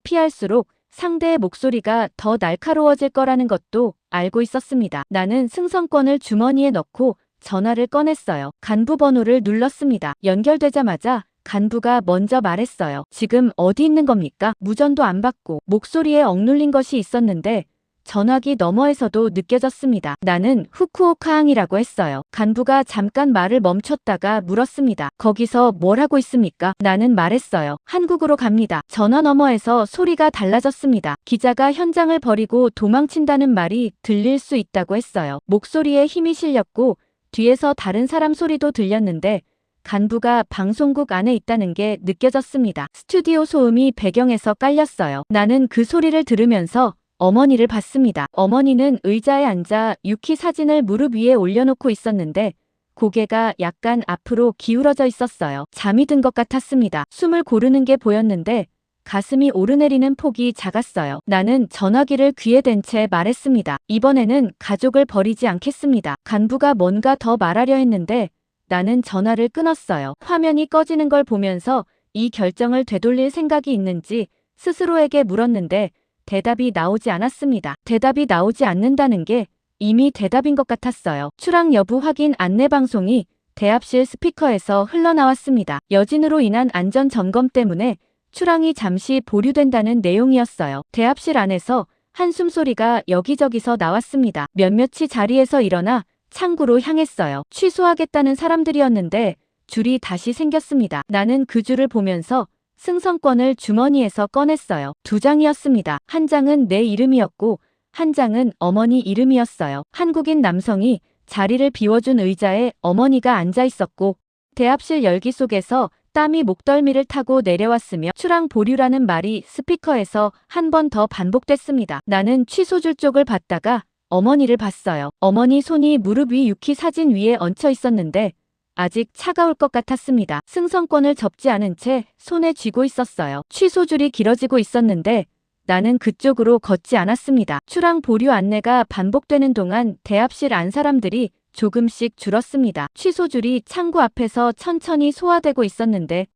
피할수록 상대의 목소리가 더 날카로워질 거라는 것도 알고 있었습니다. 나는 승선권을 주머니에 넣고 전화를 꺼냈어요. 간부 번호를 눌렀습니다. 연결되자마자 간부가 먼저 말했어요. 지금 어디 있는 겁니까? 무전도 안 받고 목소리에 억눌린 것이 있었는데 전화기 너머에서도 느껴졌습니다. 나는 후쿠오카항이라고 했어요. 간부가 잠깐 말을 멈췄다가 물었습니다. 거기서 뭘 하고 있습니까? 나는 말했어요. 한국으로 갑니다. 전화 너머에서 소리가 달라졌습니다. 기자가 현장을 버리고 도망친다는 말이 들릴 수 있다고 했어요. 목소리에 힘이 실렸고 뒤에서 다른 사람 소리도 들렸는데 간부가 방송국 안에 있다는 게 느껴졌습니다. 스튜디오 소음이 배경에서 깔렸어요. 나는 그 소리를 들으면서 어머니를 봤습니다. 어머니는 의자에 앉아 유키 사진을 무릎 위에 올려놓고 있었는데 고개가 약간 앞으로 기울어져 있었어요. 잠이 든 것 같았습니다. 숨을 고르는 게 보였는데 가슴이 오르내리는 폭이 작았어요. 나는 전화기를 귀에 댄 채 말했습니다. 이번에는 가족을 버리지 않겠습니다. 간부가 뭔가 더 말하려 했는데 나는 전화를 끊었어요. 화면이 꺼지는 걸 보면서 이 결정을 되돌릴 생각이 있는지 스스로에게 물었는데 대답이 나오지 않았습니다. 대답이 나오지 않는다는 게 이미 대답인 것 같았어요. 출항 여부 확인 안내방송이 대합실 스피커에서 흘러나왔습니다. 여진으로 인한 안전 점검 때문에 출항이 잠시 보류된다는 내용이었어요. 대합실 안에서 한숨 소리가 여기저기서 나왔습니다. 몇몇이 자리에서 일어나 창구로 향했어요. 취소하겠다는 사람들이었는데 줄이 다시 생겼습니다. 나는 그 줄을 보면서 승선권을 주머니에서 꺼냈어요. 2장이었습니다. 한 장은 내 이름이었고 한 장은 어머니 이름이었어요. 한국인 남성이 자리를 비워준 의자에 어머니가 앉아 있었고 대합실 열기 속에서 땀이 목덜미를 타고 내려왔으며 출항 보류라는 말이 스피커에서 한 번 더 반복됐습니다. 나는 취소줄 쪽을 봤다가 어머니를 봤어요. 어머니 손이 무릎 위 유키 사진 위에 얹혀 있었는데 아직 차가울 것 같았습니다. 승선권을 접지 않은 채 손에 쥐고 있었어요. 취소줄이 길어지고 있었는데 나는 그쪽으로 걷지 않았습니다. 출항 보류 안내가 반복되는 동안 대합실 안 사람들이 조금씩 줄었습니다. 취소줄이 창구 앞에서 천천히 소화되고 있었는데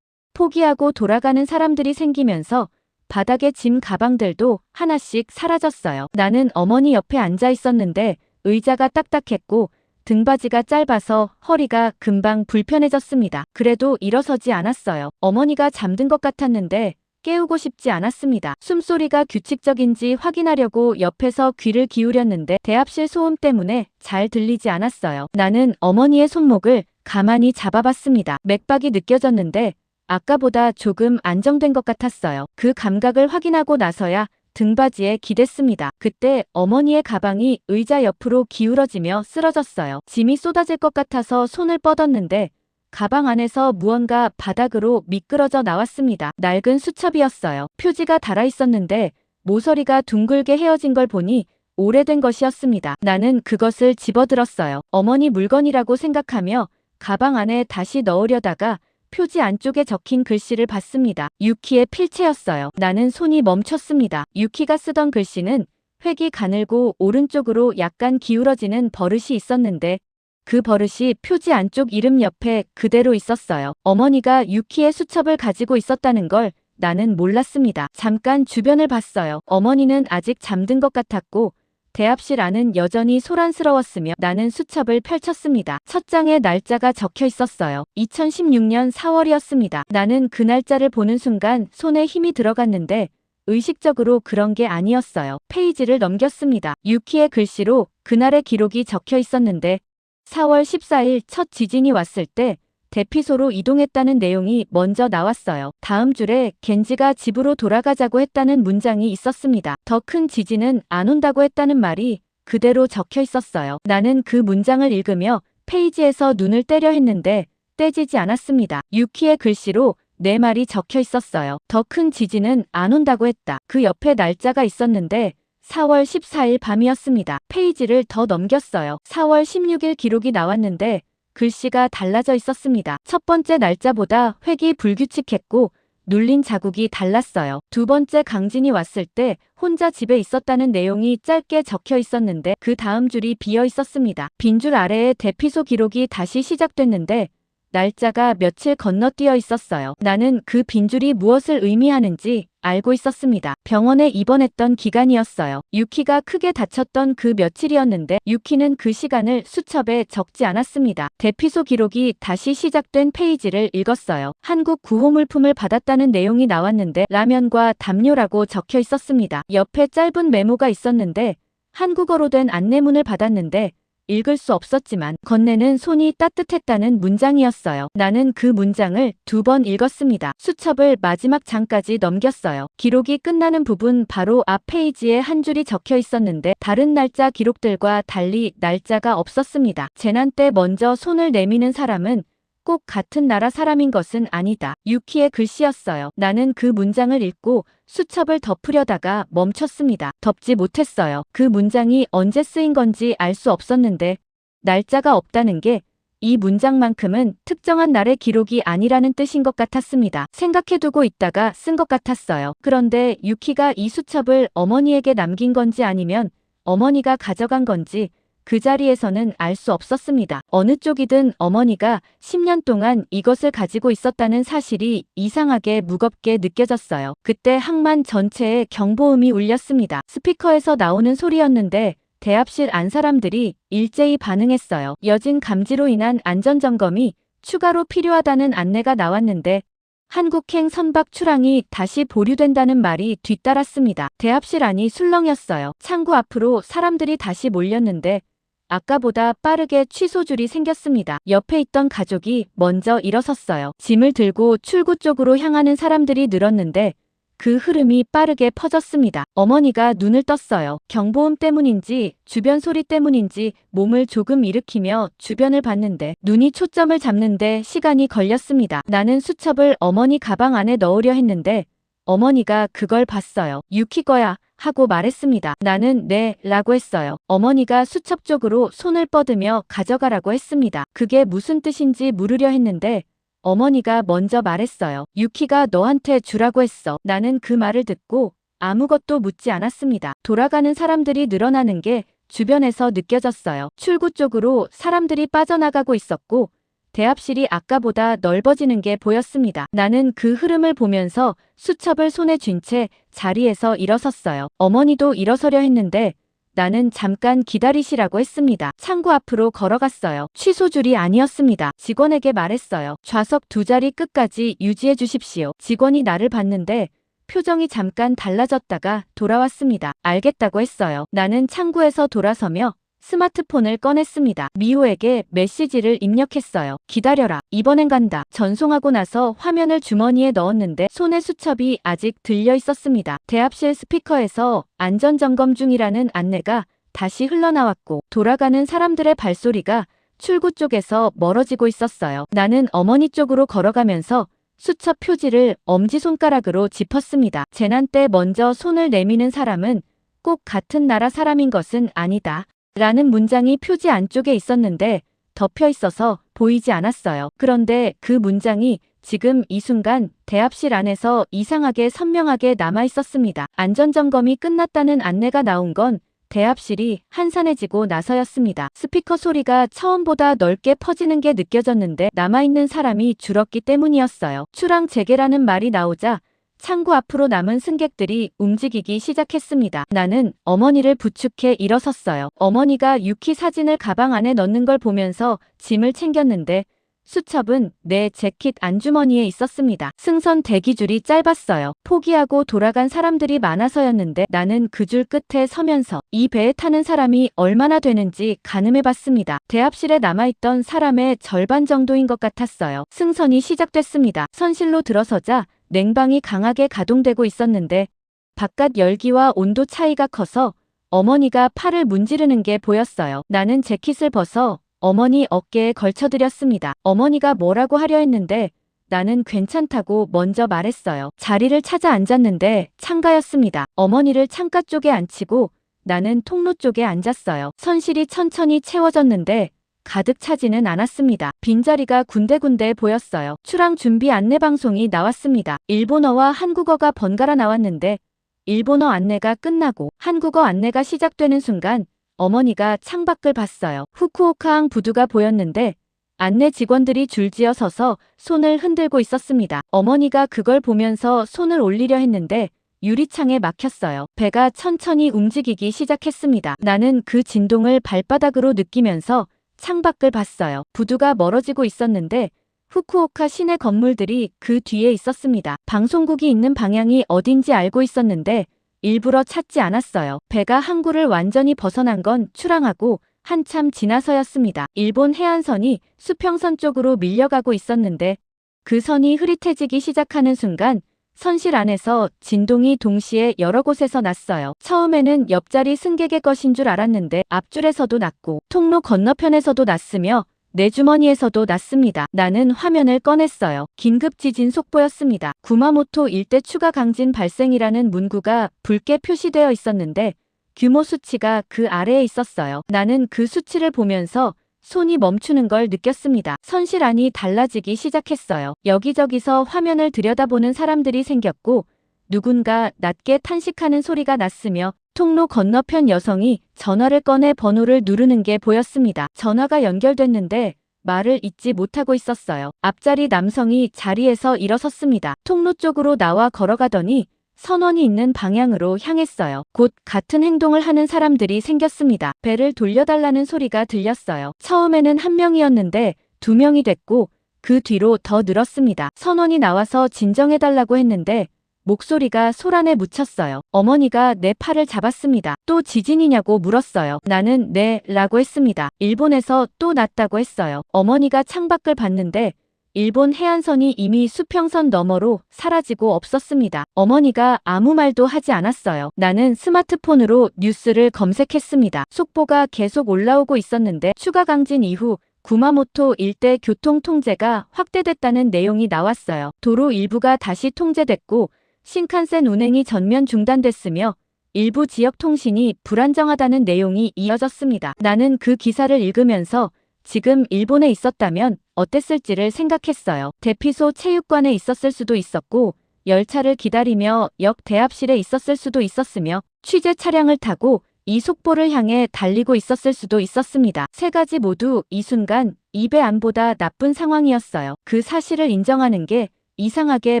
포기하고 돌아가는 사람들이 생기면서 바닥에 짐 가방들도 하나씩 사라졌어요. 나는 어머니 옆에 앉아 있었는데 의자가 딱딱했고 등받이가 짧아서 허리가 금방 불편해졌습니다. 그래도 일어서지 않았어요. 어머니가 잠든 것 같았는데 깨우고 싶지 않았습니다. 숨소리가 규칙적인지 확인하려고 옆에서 귀를 기울였는데 대합실 소음 때문에 잘 들리지 않았어요. 나는 어머니의 손목을 가만히 잡아봤습니다. 맥박이 느껴졌는데 아까보다 조금 안정된 것 같았어요. 그 감각을 확인하고 나서야 등받이에 기댔습니다. 그때 어머니의 가방이 의자 옆으로 기울어지며 쓰러졌어요. 짐이 쏟아질 것 같아서 손을 뻗었는데 가방 안에서 무언가 바닥으로 미끄러져 나왔습니다. 낡은 수첩이었어요. 표지가 달아있었는데 모서리가 둥글게 헤어진 걸 보니 오래된 것이었습니다. 나는 그것을 집어들었어요. 어머니 물건이라고 생각하며 가방 안에 다시 넣으려다가 표지 안쪽에 적힌 글씨를 봤습니다. 유키의 필체였어요. 나는 손이 멈췄습니다. 유키가 쓰던 글씨는 획이 가늘고 오른쪽으로 약간 기울어지는 버릇이 있었는데 그 버릇이 표지 안쪽 이름 옆에 그대로 있었어요. 어머니가 유키의 수첩을 가지고 있었다는 걸 나는 몰랐습니다. 잠깐 주변을 봤어요. 어머니는 아직 잠든 것 같았고 대합실 안은 여전히 소란스러웠으며 나는 수첩을 펼쳤습니다. 첫 장에 날짜가 적혀 있었어요. 2016년 4월이었습니다. 나는 그 날짜를 보는 순간 손에 힘이 들어갔는데 의식적으로 그런 게 아니었어요. 페이지를 넘겼습니다. 유키의 글씨로 그날의 기록이 적혀 있었는데 4월 14일 첫 지진이 왔을 때 대피소로 이동했다는 내용이 먼저 나왔어요. 다음 줄에 겐지가 집으로 돌아가자고 했다는 문장이 있었습니다. 더 큰 지진은 안 온다고 했다는 말이 그대로 적혀 있었어요. 나는 그 문장을 읽으며 페이지에서 눈을 떼려 했는데 떼지지 않았습니다. 유키의 글씨로 내 말이 적혀 있었어요. 더 큰 지진은 안 온다고 했다. 그 옆에 날짜가 있었는데 4월 14일 밤이었습니다. 페이지를 더 넘겼어요. 4월 16일 기록이 나왔는데 글씨가 달라져 있었습니다. 첫 번째 날짜보다 획이 불규칙했고 눌린 자국이 달랐어요. 두 번째 강진이 왔을 때 혼자 집에 있었다는 내용이 짧게 적혀 있었는데 그 다음 줄이 비어 있었습니다. 빈 줄 아래에 대피소 기록이 다시 시작됐는데 날짜가 며칠 건너뛰어 있었어요. 나는 그 빈줄이 무엇을 의미하는지 알고 있었습니다. 병원에 입원했던 기간이었어요. 유키가 크게 다쳤던 그 며칠이었는데 유키는 그 시간을 수첩에 적지 않았습니다. 대피소 기록이 다시 시작된 페이지를 읽었어요. 한국 구호물품을 받았다는 내용이 나왔는데 라면과 담요라고 적혀 있었습니다. 옆에 짧은 메모가 있었는데 한국어로 된 안내문을 받았는데 읽을 수 없었지만 건네는 손이 따뜻했다는 문장이었어요. 나는 그 문장을 2번 읽었습니다. 수첩을 마지막 장까지 넘겼어요. 기록이 끝나는 부분 바로 앞 페이지에 한 줄이 적혀 있었는데 다른 날짜 기록들과 달리 날짜가 없었습니다. 재난 때 먼저 손을 내미는 사람은 꼭 같은 나라 사람인 것은 아니다. 유키의 글씨였어요. 나는 그 문장을 읽고 수첩을 덮으려다가 멈췄습니다. 덮지 못했어요. 그 문장이 언제 쓰인 건지 알 수 없었는데 날짜가 없다는 게 이 문장만큼은 특정한 날의 기록이 아니라는 뜻인 것 같았습니다. 생각해두고 있다가 쓴 것 같았어요. 그런데 유키가 이 수첩을 어머니에게 남긴 건지 아니면 어머니가 가져간 건지 그 자리에서는 알 수 없었습니다. 어느 쪽이든 어머니가 10년 동안 이것을 가지고 있었다는 사실이 이상하게 무겁게 느껴졌어요. 그때 항만 전체에 경보음이 울렸습니다. 스피커에서 나오는 소리였는데 대합실 안 사람들이 일제히 반응했어요. 여진 감지로 인한 안전점검이 추가로 필요하다는 안내가 나왔는데 한국행 선박 출항이 다시 보류된다는 말이 뒤따랐습니다. 대합실 안이 술렁였어요. 창구 앞으로 사람들이 다시 몰렸는데 아까보다 빠르게 취소줄이 생겼습니다. 옆에 있던 가족이 먼저 일어섰어요. 짐을 들고 출구 쪽으로 향하는 사람들이 늘었는데 그 흐름이 빠르게 퍼졌습니다. 어머니가 눈을 떴어요. 경보음 때문인지 주변 소리 때문인지 몸을 조금 일으키며 주변을 봤는데 눈이 초점을 잡는데 시간이 걸렸습니다. 나는 수첩을 어머니 가방 안에 넣으려 했는데 어머니가 그걸 봤어요. 유키 거야 하고 말했습니다. 나는 네 라고 했어요. 어머니가 수첩 쪽으로 손을 뻗으며 가져가라고 했습니다. 그게 무슨 뜻인지 물으려 했는데 어머니가 먼저 말했어요. 유키가 너한테 주라고 했어. 나는 그 말을 듣고 아무것도 묻지 않았습니다. 돌아가는 사람들이 늘어나는 게 주변에서 느껴졌어요. 출구 쪽으로 사람들이 빠져나가고 있었고 대합실이 아까보다 넓어지는 게 보였습니다. 나는 그 흐름을 보면서 수첩을 손에 쥔 채 자리에서 일어섰어요. 어머니도 일어서려 했는데 나는 잠깐 기다리시라고 했습니다. 창구 앞으로 걸어갔어요. 취소줄이 아니었습니다. 직원에게 말했어요. 좌석 2자리 끝까지 유지해 주십시오. 직원이 나를 봤는데 표정이 잠깐 달라졌다가 돌아왔습니다. 알겠다고 했어요. 나는 창구에서 돌아서며 스마트폰을 꺼냈습니다. 미호에게 메시지를 입력했어요. 기다려라. 이번엔 간다. 전송하고 나서 화면을 주머니에 넣었는데 손에 수첩이 아직 들려 있었습니다. 대합실 스피커에서 안전점검 중이라는 안내가 다시 흘러나왔고 돌아가는 사람들의 발소리가 출구 쪽에서 멀어지고 있었어요. 나는 어머니 쪽으로 걸어가면서 수첩 표지를 엄지손가락으로 짚었습니다. 재난 때 먼저 손을 내미는 사람은 꼭 같은 나라 사람인 것은 아니다. 라는 문장이 표지 안쪽에 있었는데 덮여 있어서 보이지 않았어요. 그런데 그 문장이 지금 이 순간 대합실 안에서 이상하게 선명하게 남아 있었습니다. 안전점검이 끝났다는 안내가 나온 건 대합실이 한산해지고 나서였습니다. 스피커 소리가 처음보다 넓게 퍼지는 게 느껴졌는데 남아있는 사람이 줄었기 때문이었어요. 출항 재개라는 말이 나오자 창구 앞으로 남은 승객들이 움직이기 시작했습니다. 나는 어머니를 부축해 일어섰어요. 어머니가 유키 사진을 가방 안에 넣는 걸 보면서 짐을 챙겼는데 수첩은 내 재킷 안주머니에 있었습니다. 승선 대기줄이 짧았어요. 포기하고 돌아간 사람들이 많아서였는데 나는 그 줄 끝에 서면서 이 배에 타는 사람이 얼마나 되는지 가늠해봤습니다. 대합실에 남아있던 사람의 절반 정도인 것 같았어요. 승선이 시작됐습니다. 선실로 들어서자 냉방이 강하게 가동되고 있었는데 바깥 열기와 온도 차이가 커서 어머니가 팔을 문지르는 게 보였어요. 나는 재킷을 벗어 어머니 어깨에 걸쳐드렸습니다. 어머니가 뭐라고 하려 했는데 나는 괜찮다고 먼저 말했어요. 자리를 찾아 앉았는데 창가였습니다. 어머니를 창가 쪽에 앉히고 나는 통로 쪽에 앉았어요. 선실이 천천히 채워졌는데 가득 차지는 않았습니다. 빈자리가 군데군데 보였어요. 출항 준비 안내 방송이 나왔습니다. 일본어와 한국어가 번갈아 나왔는데 일본어 안내가 끝나고 한국어 안내가 시작되는 순간 어머니가 창밖을 봤어요. 후쿠오카항 부두가 보였는데 안내 직원들이 줄지어 서서 손을 흔들고 있었습니다. 어머니가 그걸 보면서 손을 올리려 했는데 유리창에 막혔어요. 배가 천천히 움직이기 시작했습니다. 나는 그 진동을 발바닥으로 느끼면서 창밖을 봤어요. 부두가 멀어지고 있었는데 후쿠오카 시내 건물들이 그 뒤에 있었습니다. 방송국이 있는 방향이 어딘지 알고 있었는데 일부러 찾지 않았어요. 배가 항구를 완전히 벗어난 건 출항하고 한참 지나서였습니다. 일본 해안선이 수평선 쪽으로 밀려가고 있었는데 그 선이 흐릿해지기 시작하는 순간 선실 안에서 진동이 동시에 여러 곳에서 났어요. 처음에는 옆자리 승객의 것인 줄 알았는데 앞줄에서도 났고 통로 건너편에서도 났으며 내 주머니에서도 났습니다. 나는 화면을 꺼냈어요. 긴급 지진 속보였습니다. 구마모토 일대 추가 강진 발생이라는 문구가 붉게 표시되어 있었는데 규모 수치가 그 아래에 있었어요. 나는 그 수치를 보면서 손이 멈추는 걸 느꼈습니다. 선실 안이 달라지기 시작했어요. 여기저기서 화면을 들여다보는 사람들이 생겼고 누군가 낮게 탄식하는 소리가 났으며 통로 건너편 여성이 전화를 꺼내 번호를 누르는 게 보였습니다. 전화가 연결됐는데 말을 잇지 못하고 있었어요. 앞자리 남성이 자리에서 일어섰습니다. 통로 쪽으로 나와 걸어가더니 선원이 있는 방향으로 향했어요. 곧 같은 행동을 하는 사람들이 생겼습니다. 배를 돌려달라는 소리가 들렸어요. 처음에는 한 명이었는데 두 명이 됐고 그 뒤로 더 늘었습니다. 선원이 나와서 진정해달라고 했는데 목소리가 소란에 묻혔어요. 어머니가 내 팔을 잡았습니다. 또 지진이냐고 물었어요. 나는 네 라고 했습니다. 일본에서 또 났다고 했어요. 어머니가 창밖을 봤는데 일본 해안선이 이미 수평선 너머로 사라지고 없었습니다. 어머니가 아무 말도 하지 않았어요. 나는 스마트폰으로 뉴스를 검색했습니다. 속보가 계속 올라오고 있었는데 추가 강진 이후 구마모토 일대 교통 통제가 확대됐다는 내용이 나왔어요. 도로 일부가 다시 통제됐고 신칸센 운행이 전면 중단됐으며 일부 지역 통신이 불안정하다는 내용이 이어졌습니다. 나는 그 기사를 읽으면서 지금 일본에 있었다면 어땠을지를 생각했어요. 대피소 체육관에 있었을 수도 있었고 열차를 기다리며 역 대합실에 있었을 수도 있었으며 취재 차량을 타고 이 속보를 향해 달리고 있었을 수도 있었습니다. 세 가지 모두 이 순간 입에 안보다 나쁜 상황이었어요. 그 사실을 인정하는 게 이상하게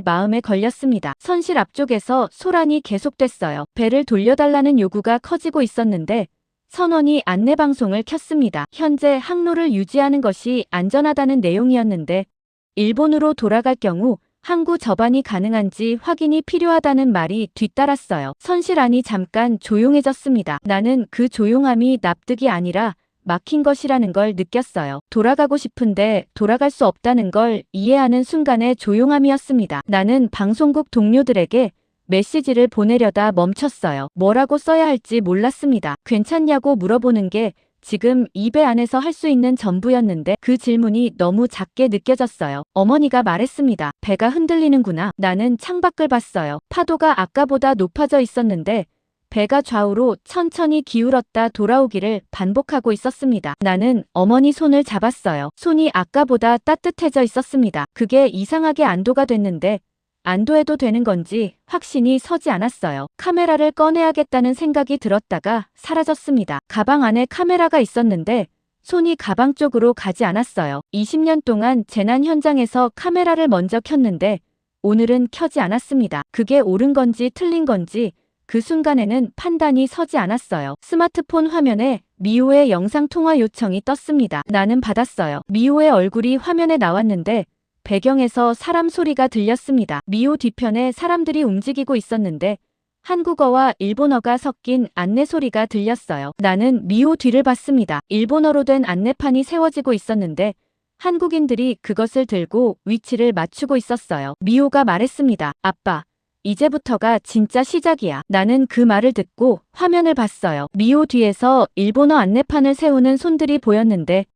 마음에 걸렸습니다. 선실 앞쪽에서 소란이 계속됐어요. 배를 돌려달라는 요구가 커지고 있었는데 선원이 안내방송을 켰습니다. 현재 항로를 유지하는 것이 안전하다는 내용이었는데 일본으로 돌아갈 경우 항구 접안이 가능한지 확인이 필요하다는 말이 뒤따랐어요. 선실 안이 잠깐 조용해졌습니다. 나는 그 조용함이 납득이 아니라 막힌 것이라는 걸 느꼈어요. 돌아가고 싶은데 돌아갈 수 없다는 걸 이해하는 순간의 조용함이었습니다. 나는 방송국 동료들에게 메시지를 보내려다 멈췄어요. 뭐라고 써야 할지 몰랐습니다. 괜찮냐고 물어보는 게 지금 이 배 안에서 할 수 있는 전부였는데 그 질문이 너무 작게 느껴졌어요. 어머니가 말했습니다. 배가 흔들리는구나. 나는 창밖을 봤어요. 파도가 아까보다 높아져 있었는데 배가 좌우로 천천히 기울었다 돌아오기를 반복하고 있었습니다. 나는 어머니 손을 잡았어요. 손이 아까보다 따뜻해져 있었습니다. 그게 이상하게 안도가 됐는데 안도해도 되는 건지 확신이 서지 않았어요. 카메라를 꺼내야겠다는 생각이 들었다가 사라졌습니다. 가방 안에 카메라가 있었는데 손이 가방 쪽으로 가지 않았어요. 20년 동안 재난 현장에서 카메라를 먼저 켰는데 오늘은 켜지 않았습니다. 그게 옳은 건지 틀린 건지 그 순간에는 판단이 서지 않았어요. 스마트폰 화면에 미호의 영상통화 요청이 떴습니다. 나는 받았어요. 미호의 얼굴이 화면에 나왔는데 배경에서 사람 소리가 들렸습니다. 미호 뒤편에 사람들이 움직이고 있었는데 한국어와 일본어가 섞인 안내 소리가 들렸어요. 나는 미호 뒤를 봤습니다. 일본어로 된 안내판이 세워지고 있었는데 한국인들이 그것을 들고 위치를 맞추고 있었어요. 미호가 말했습니다. 아빠, 이제부터가 진짜 시작이야. 나는 그 말을 듣고 화면을 봤어요. 미호 뒤에서 일본어 안내판을 세우는 손들이 보였는데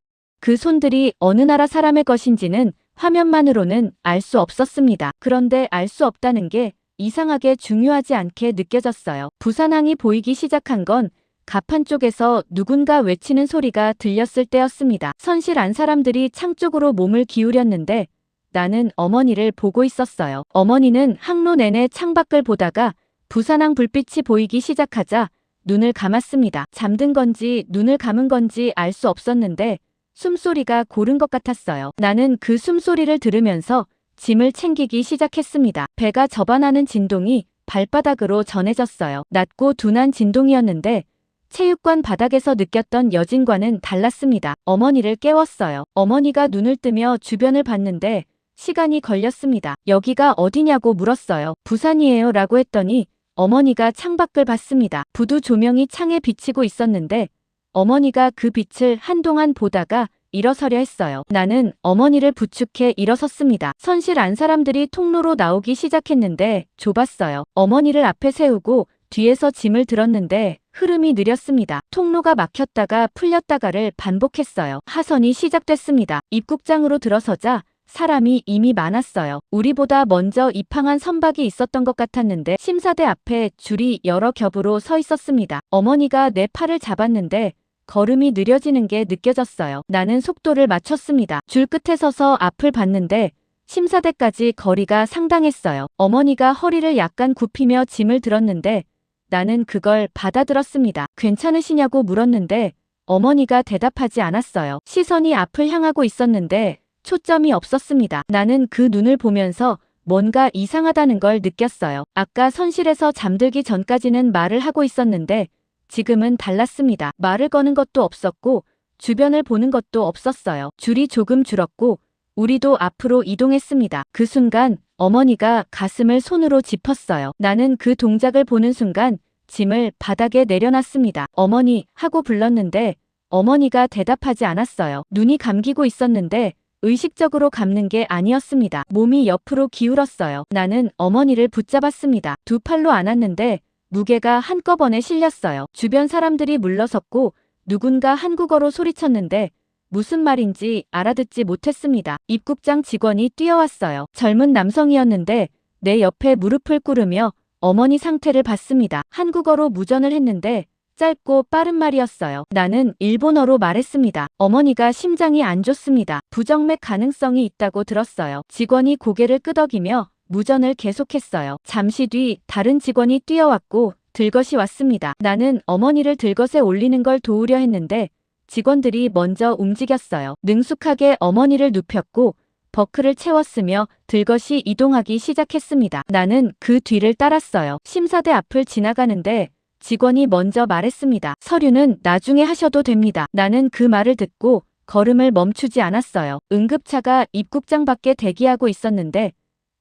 그 손들이 어느 나라 사람의 것인지는 화면만으로는 알 수 없었습니다. 그런데 알 수 없다는 게 이상하게 중요하지 않게 느껴졌어요. 부산항이 보이기 시작한 건 가판 쪽에서 누군가 외치는 소리가 들렸을 때였습니다. 선실 안 사람들이 창 쪽으로 몸을 기울였는데 나는 어머니를 보고 있었어요. 어머니는 항로 내내 창밖을 보다가 부산항 불빛이 보이기 시작하자 눈을 감았습니다. 잠든 건지 눈을 감은 건지 알 수 없었는데 숨소리가 고른 것 같았어요. 나는 그 숨소리를 들으면서 짐을 챙기기 시작했습니다. 배가 접안하는 진동이 발바닥으로 전해졌어요. 낮고 둔한 진동이었는데 체육관 바닥에서 느꼈던 여진과는 달랐습니다. 어머니를 깨웠어요. 어머니가 눈을 뜨며 주변을 봤는데 시간이 걸렸습니다. 여기가 어디냐고 물었어요. 부산이에요 라고 했더니 어머니가 창밖을 봤습니다. 부두 조명이 창에 비치고 있었는데 어머니가 그 빛을 한동안 보다가 일어서려 했어요. 나는 어머니를 부축해 일어섰습니다. 선실 안 사람들이 통로로 나오기 시작했는데 좁았어요. 어머니를 앞에 세우고 뒤에서 짐을 들었는데 흐름이 느렸습니다. 통로가 막혔다가 풀렸다가를 반복했어요. 하선이 시작됐습니다. 입국장으로 들어서자 사람이 이미 많았어요. 우리보다 먼저 입항한 선박이 있었던 것 같았는데 심사대 앞에 줄이 여러 겹으로 서 있었습니다. 어머니가 내 팔을 잡았는데 걸음이 느려지는 게 느껴졌어요. 나는 속도를 맞췄습니다. 줄 끝에 서서 앞을 봤는데 심사대까지 거리가 상당했어요. 어머니가 허리를 약간 굽히며 짐을 들었는데 나는 그걸 받아들었습니다. 괜찮으시냐고 물었는데 어머니가 대답하지 않았어요. 시선이 앞을 향하고 있었는데 초점이 없었습니다. 나는 그 눈을 보면서 뭔가 이상하다는 걸 느꼈어요. 아까 선실에서 잠들기 전까지는 말을 하고 있었는데 지금은 달랐습니다. 말을 거는 것도 없었고 주변을 보는 것도 없었어요. 줄이 조금 줄었고 우리도 앞으로 이동했습니다. 그 순간 어머니가 가슴을 손으로 짚었어요. 나는 그 동작을 보는 순간 짐을 바닥에 내려놨습니다. 어머니 하고 불렀는데 어머니가 대답하지 않았어요. 눈이 감기고 있었는데 의식적으로 감는 게 아니었습니다. 몸이 옆으로 기울었어요. 나는 어머니를 붙잡았습니다. 두 팔로 안았는데 무게가 한꺼번에 실렸어요. 주변 사람들이 물러섰고 누군가 한국어로 소리쳤는데 무슨 말인지 알아듣지 못했습니다. 입국장 직원이 뛰어왔어요. 젊은 남성이었는데 내 옆에 무릎을 꿇으며 어머니 상태를 봤습니다. 한국어로 무전을 했는데 짧고 빠른 말이었어요. 나는 일본어로 말했습니다. 어머니가 심장이 안 좋습니다. 부정맥 가능성이 있다고 들었어요. 직원이 고개를 끄덕이며 무전을 계속했어요. 잠시 뒤 다른 직원이 뛰어왔고 들것이 왔습니다. 나는 어머니를 들것에 올리는 걸 도우려 했는데 직원들이 먼저 움직였어요. 능숙하게 어머니를 눕혔고 버클을 채웠으며 들것이 이동하기 시작했습니다. 나는 그 뒤를 따랐어요. 심사대 앞을 지나가는데 직원이 먼저 말했습니다. 서류는 나중에 하셔도 됩니다. 나는 그 말을 듣고 걸음을 멈추지 않았어요. 응급차가 입국장 밖에 대기하고 있었는데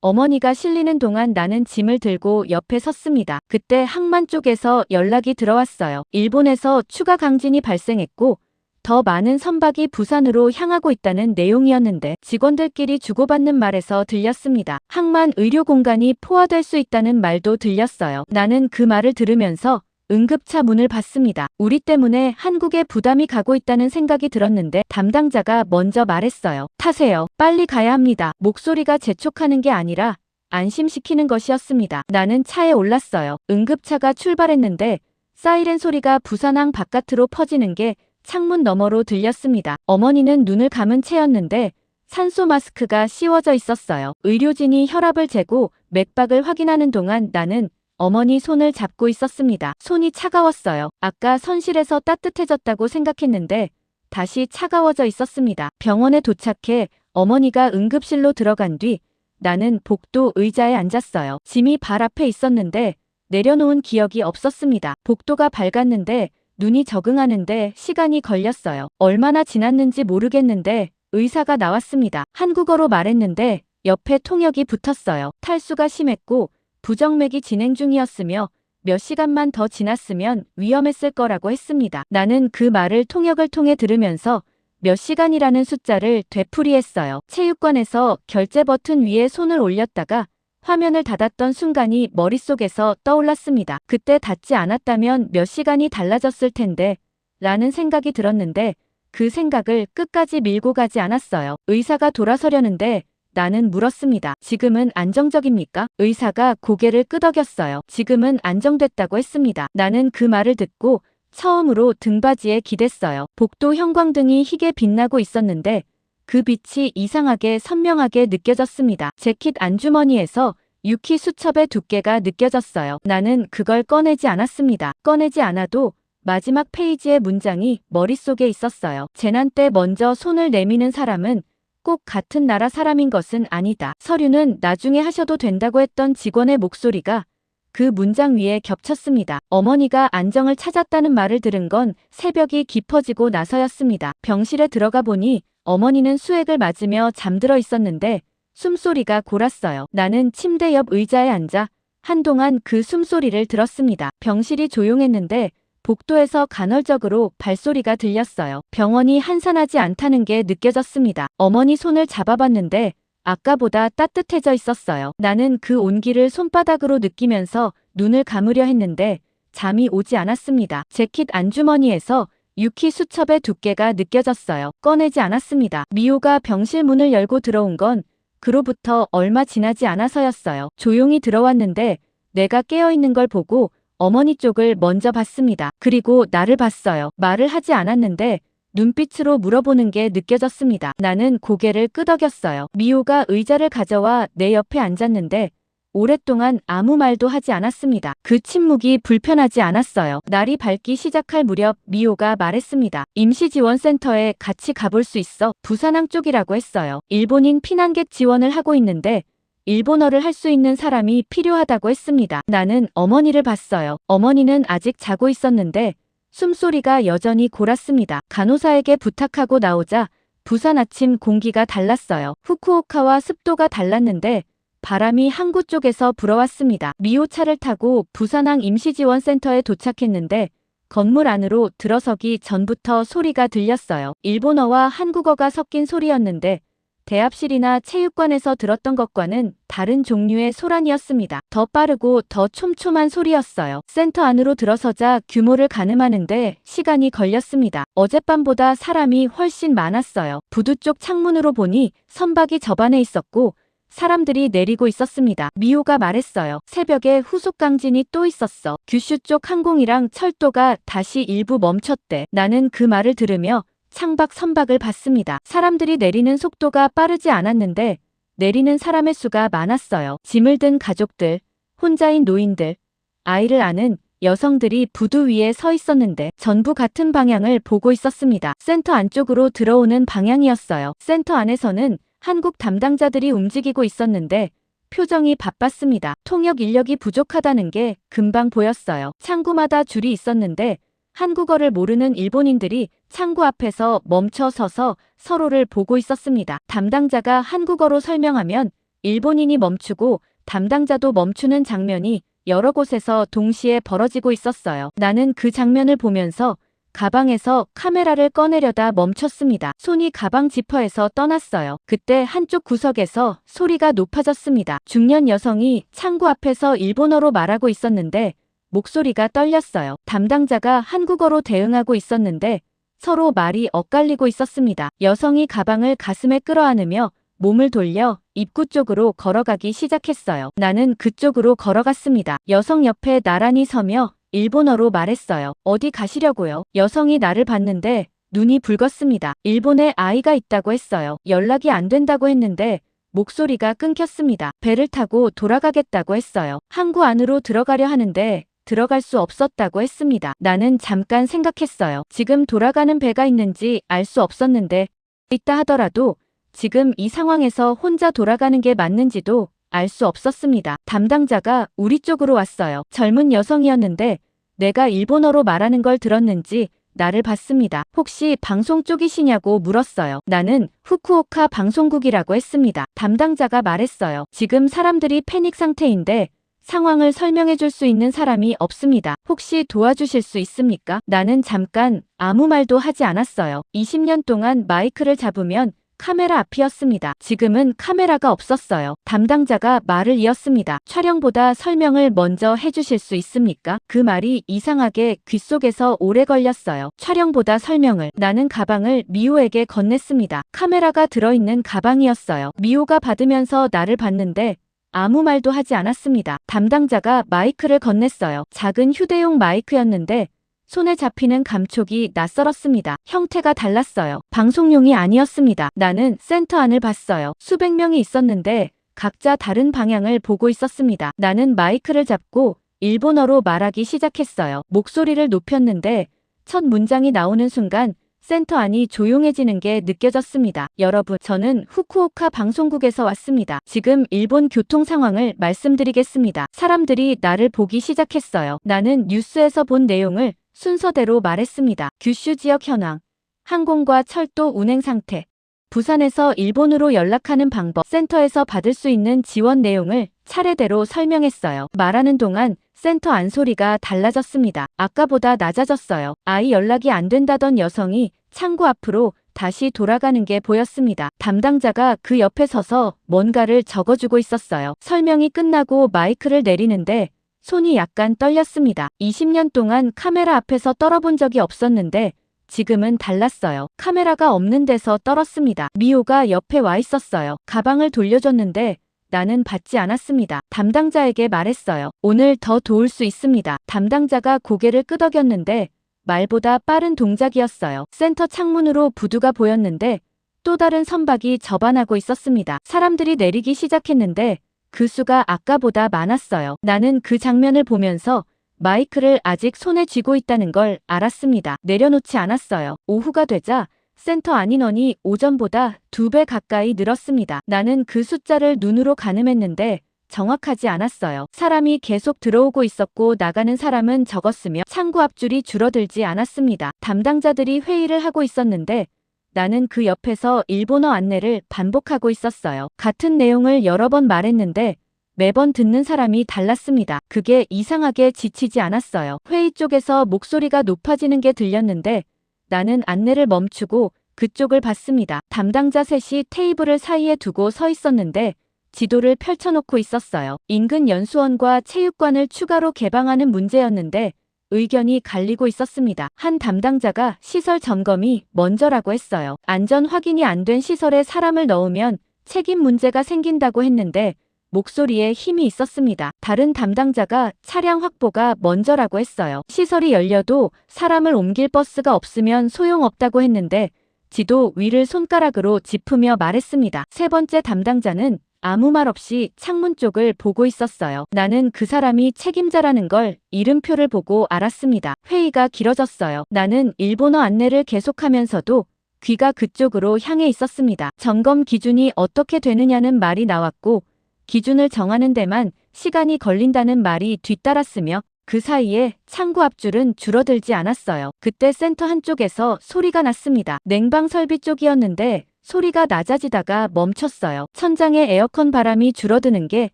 어머니가 실리는 동안 나는 짐을 들고 옆에 섰습니다. 그때 항만 쪽에서 연락이 들어왔어요. 일본에서 추가 강진이 발생했고 더 많은 선박이 부산으로 향하고 있다는 내용이었는데 직원들끼리 주고받는 말에서 들렸습니다. 항만 의료 공간이 포화될 수 있다는 말도 들렸어요. 나는 그 말을 들으면서 응급차 문을 봤습니다. 우리 때문에 한국에 부담이 가고 있다는 생각이 들었는데 담당자가 먼저 말했어요. 타세요. 빨리 가야 합니다. 목소리가 재촉하는 게 아니라 안심시키는 것이었습니다. 나는 차에 올랐어요. 응급차가 출발했는데 사이렌 소리가 부산항 바깥으로 퍼지는 게 창문 너머로 들렸습니다. 어머니는 눈을 감은 채였는데 산소 마스크가 씌워져 있었어요. 의료진이 혈압을 재고 맥박을 확인하는 동안 나는 어머니 손을 잡고 있었습니다. 손이 차가웠어요. 아까 선실에서 따뜻해졌다고 생각했는데 다시 차가워져 있었습니다. 병원에 도착해 어머니가 응급실로 들어간 뒤 나는 복도 의자에 앉았어요. 짐이 발 앞에 있었는데 내려놓은 기억이 없었습니다. 복도가 밝았는데 눈이 적응하는데 시간이 걸렸어요. 얼마나 지났는지 모르겠는데 의사가 나왔습니다. 한국어로 말했는데 옆에 통역이 붙었어요. 탈수가 심했고 부정맥이 진행 중이었으며 몇 시간만 더 지났으면 위험했을 거라고 했습니다. 나는 그 말을 통역을 통해 들으면서 몇 시간이라는 숫자를 되풀이했어요. 체육관에서 결제 버튼 위에 손을 올렸다가 화면을 닫았던 순간이 머릿속에서 떠올랐습니다. 그때 닫지 않았다면 몇 시간이 달라졌을 텐데 라는 생각이 들었는데 그 생각을 끝까지 밀고 가지 않았어요. 의사가 돌아서려는데 나는 물었습니다. 지금은 안정적입니까? 의사가 고개를 끄덕였어요. 지금은 안정됐다고 했습니다. 나는 그 말을 듣고 처음으로 등받이에 기댔어요. 복도 형광등이 희게 빛나고 있었는데 그 빛이 이상하게 선명하게 느껴졌습니다. 재킷 안주머니에서 유키 수첩의 두께가 느껴졌어요. 나는 그걸 꺼내지 않았습니다. 꺼내지 않아도 마지막 페이지의 문장이 머릿속에 있었어요. 재난 때 먼저 손을 내미는 사람은 꼭 같은 나라 사람인 것은 아니다. 서류는 나중에 하셔도 된다고 했던 직원의 목소리가 그 문장 위에 겹쳤습니다. 어머니가 안정을 찾았다는 말을 들은 건 새벽이 깊어지고 나서였습니다. 병실에 들어가 보니 어머니는 수액을 맞으며 잠들어 있었는데 숨소리가 골았어요. 나는 침대 옆 의자에 앉아 한동안 그 숨소리를 들었습니다. 병실이 조용했는데 복도에서 간헐적으로 발소리가 들렸어요. 병원이 한산하지 않다는 게 느껴졌습니다. 어머니 손을 잡아봤는데 아까보다 따뜻해져 있었어요. 나는 그 온기를 손바닥으로 느끼면서 눈을 감으려 했는데 잠이 오지 않았습니다. 재킷 안주머니에서 유키 수첩의 두께가 느껴졌어요. 꺼내지 않았습니다. 미호가 병실 문을 열고 들어온 건 그로부터 얼마 지나지 않아서였어요. 조용히 들어왔는데 내가 깨어있는 걸 보고 어머니 쪽을 먼저 봤습니다. 그리고 나를 봤어요. 말을 하지 않았는데 눈빛으로 물어보는 게 느껴졌습니다. 나는 고개를 끄덕였어요. 미호가 의자를 가져와 내 옆에 앉았는데 오랫동안 아무 말도 하지 않았습니다. 그 침묵이 불편하지 않았어요. 날이 밝기 시작할 무렵 미호가 말했습니다. 임시지원센터에 같이 가볼 수 있어? 부산항 쪽이라고 했어요. 일본인 피난객 지원을 하고 있는데 일본어를 할 수 있는 사람이 필요하다고 했습니다. 나는 어머니를 봤어요. 어머니는 아직 자고 있었는데 숨소리가 여전히 골았습니다. 간호사에게 부탁하고 나오자 부산 아침 공기가 달랐어요. 후쿠오카와 습도가 달랐는데 바람이 항구 쪽에서 불어왔습니다. 미호차를 타고 부산항 임시지원센터에 도착했는데 건물 안으로 들어서기 전부터 소리가 들렸어요. 일본어와 한국어가 섞인 소리였는데 대합실이나 체육관에서 들었던 것과는 다른 종류의 소란이었습니다. 더 빠르고 더 촘촘한 소리였어요. 센터 안으로 들어서자 규모를 가늠하는데 시간이 걸렸습니다. 어젯밤보다 사람이 훨씬 많았어요. 부두 쪽 창문으로 보니 선박이 접안에 있었고 사람들이 내리고 있었습니다. 미호가 말했어요. 새벽에 후속 강진이 또 있었어. 규슈 쪽 항공이랑 철도가 다시 일부 멈췄대. 나는 그 말을 들으며 창밖 선박을 봤습니다. 사람들이 내리는 속도가 빠르지 않았는데 내리는 사람의 수가 많았어요. 짐을 든 가족들, 혼자인 노인들, 아이를 안은 여성들이 부두 위에 서 있었는데 전부 같은 방향을 보고 있었습니다. 센터 안쪽으로 들어오는 방향이었어요. 센터 안에서는 한국 담당자들이 움직이고 있었는데 표정이 바빴습니다. 통역 인력이 부족하다는 게 금방 보였어요. 창구마다 줄이 있었는데 한국어를 모르는 일본인들이 창구 앞에서 멈춰 서서 서로를 보고 있었습니다. 담당자가 한국어로 설명하면 일본인이 멈추고 담당자도 멈추는 장면이 여러 곳에서 동시에 벌어지고 있었어요. 나는 그 장면을 보면서 가방에서 카메라를 꺼내려다 멈췄습니다. 손이 가방 지퍼에서 떠났어요. 그때 한쪽 구석에서 소리가 높아졌습니다. 중년 여성이 창구 앞에서 일본어로 말하고 있었는데 목소리가 떨렸어요. 담당자가 한국어로 대응하고 있었는데 서로 말이 엇갈리고 있었습니다. 여성이 가방을 가슴에 끌어안으며 몸을 돌려 입구 쪽으로 걸어가기 시작했어요. 나는 그쪽으로 걸어갔습니다. 여성 옆에 나란히 서며 일본어로 말했어요. 어디 가시려고요? 여성이 나를 봤는데 눈이 붉었습니다. 일본에 아이가 있다고 했어요. 연락이 안 된다고 했는데 목소리가 끊겼습니다. 배를 타고 돌아가겠다고 했어요. 항구 안으로 들어가려 하는데 들어갈 수 없었다고 했습니다. 나는 잠깐 생각했어요. 지금 돌아가는 배가 있는지 알 수 없었는데 있다 하더라도 지금 이 상황에서 혼자 돌아가는 게 맞는지도 알 수 없었습니다. 담당자가 우리 쪽으로 왔어요. 젊은 여성이었는데 내가 일본어로 말하는 걸 들었는지 나를 봤습니다. 혹시 방송 쪽이시냐고 물었어요. 나는 후쿠오카 방송국이라고 했습니다. 담당자가 말했어요. 지금 사람들이 패닉 상태인데 상황을 설명해 줄 수 있는 사람이 없습니다. 혹시 도와주실 수 있습니까? 나는 잠깐 아무 말도 하지 않았어요. 20년 동안 마이크를 잡으면 카메라 앞이었습니다. 지금은 카메라가 없었어요. 담당자가 말을 이었습니다. 촬영보다 설명을 먼저 해주실 수 있습니까? 그 말이 이상하게 귓속에서 오래 걸렸어요. 촬영보다 설명을. 나는 가방을 미호에게 건넸습니다. 카메라가 들어있는 가방이었어요. 미호가 받으면서 나를 봤는데 아무 말도 하지 않았습니다. 담당자가 마이크를 건넸어요. 작은 휴대용 마이크였는데 손에 잡히는 감촉이 낯설었습니다. 형태가 달랐어요. 방송용이 아니었습니다. 나는 센터 안을 봤어요. 수백 명이 있었는데 각자 다른 방향을 보고 있었습니다. 나는 마이크를 잡고 일본어로 말하기 시작했어요. 목소리를 높였는데 첫 문장이 나오는 순간 센터 안이 조용해지는 게 느껴졌습니다. 여러분, 저는 후쿠오카 방송국에서 왔습니다. 지금 일본 교통 상황을 말씀드리겠습니다. 사람들이 나를 보기 시작했어요. 나는 뉴스에서 본 내용을 순서대로 말했습니다. 규슈 지역 현황, 항공과 철도 운행 상태, 부산에서 일본으로 연락하는 방법, 센터에서 받을 수 있는 지원 내용을 차례대로 설명했어요. 말하는 동안 센터 안 소리가 달라졌습니다. 아까보다 낮아졌어요. 아이 연락이 안 된다던 여성이 창구 앞으로 다시 돌아가는 게 보였습니다. 담당자가 그 옆에 서서 뭔가를 적어주고 있었어요. 설명이 끝나고 마이크를 내리는데 손이 약간 떨렸습니다. 20년 동안 카메라 앞에서 떨어본 적이 없었는데 지금은 달랐어요. 카메라가 없는 데서 떨었습니다. 미호가 옆에 와 있었어요. 가방을 돌려줬는데 나는 받지 않았습니다. 담당자에게 말했어요. 오늘 더 도울 수 있습니다. 담당자가 고개를 끄덕였는데 말보다 빠른 동작이었어요. 센터 창문으로 부두가 보였는데 또 다른 선박이 접안하고 있었습니다. 사람들이 내리기 시작했는데 그 수가 아까보다 많았어요. 나는 그 장면을 보면서 마이크를 아직 손에 쥐고 있다는 걸 알았습니다. 내려놓지 않았어요. 오후가 되자 센터 안 인원이 오전보다 2배 가까이 늘었습니다. 나는 그 숫자를 눈으로 가늠했는데 정확하지 않았어요. 사람이 계속 들어오고 있었고 나가는 사람은 적었으며 창구 앞줄이 줄어들지 않았습니다. 담당자들이 회의를 하고 있었는데 나는 그 옆에서 일본어 안내를 반복하고 있었어요. 같은 내용을 여러 번 말했는데 매번 듣는 사람이 달랐습니다. 그게 이상하게 지치지 않았어요. 회의 쪽에서 목소리가 높아지는 게 들렸는데 나는 안내를 멈추고 그쪽을 봤습니다. 담당자 셋이 테이블을 사이에 두고 서 있었는데 지도를 펼쳐놓고 있었어요. 인근 연수원과 체육관을 추가로 개방하는 문제였는데 의견이 갈리고 있었습니다. 한 담당자가 시설 점검이 먼저라고 했어요. 안전 확인이 안 된 시설에 사람을 넣으면 책임 문제가 생긴다고 했는데 목소리에 힘이 있었습니다. 다른 담당자가 차량 확보가 먼저라고 했어요. 시설이 열려도 사람을 옮길 버스가 없으면 소용없다고 했는데 지도 위를 손가락으로 짚으며 말했습니다. 세 번째 담당자는 아무 말 없이 창문 쪽을 보고 있었어요. 나는 그 사람이 책임자라는 걸 이름표를 보고 알았습니다. 회의가 길어졌어요. 나는 일본어 안내를 계속하면서도 귀가 그쪽으로 향해 있었습니다. 점검 기준이 어떻게 되느냐는 말이 나왔고 기준을 정하는 데만 시간이 걸린다는 말이 뒤따랐으며 그 사이에 창구 앞줄은 줄어들지 않았어요. 그때 센터 한쪽에서 소리가 났습니다. 냉방 설비 쪽이었는데 소리가 낮아지다가 멈췄어요. 천장에 에어컨 바람이 줄어드는 게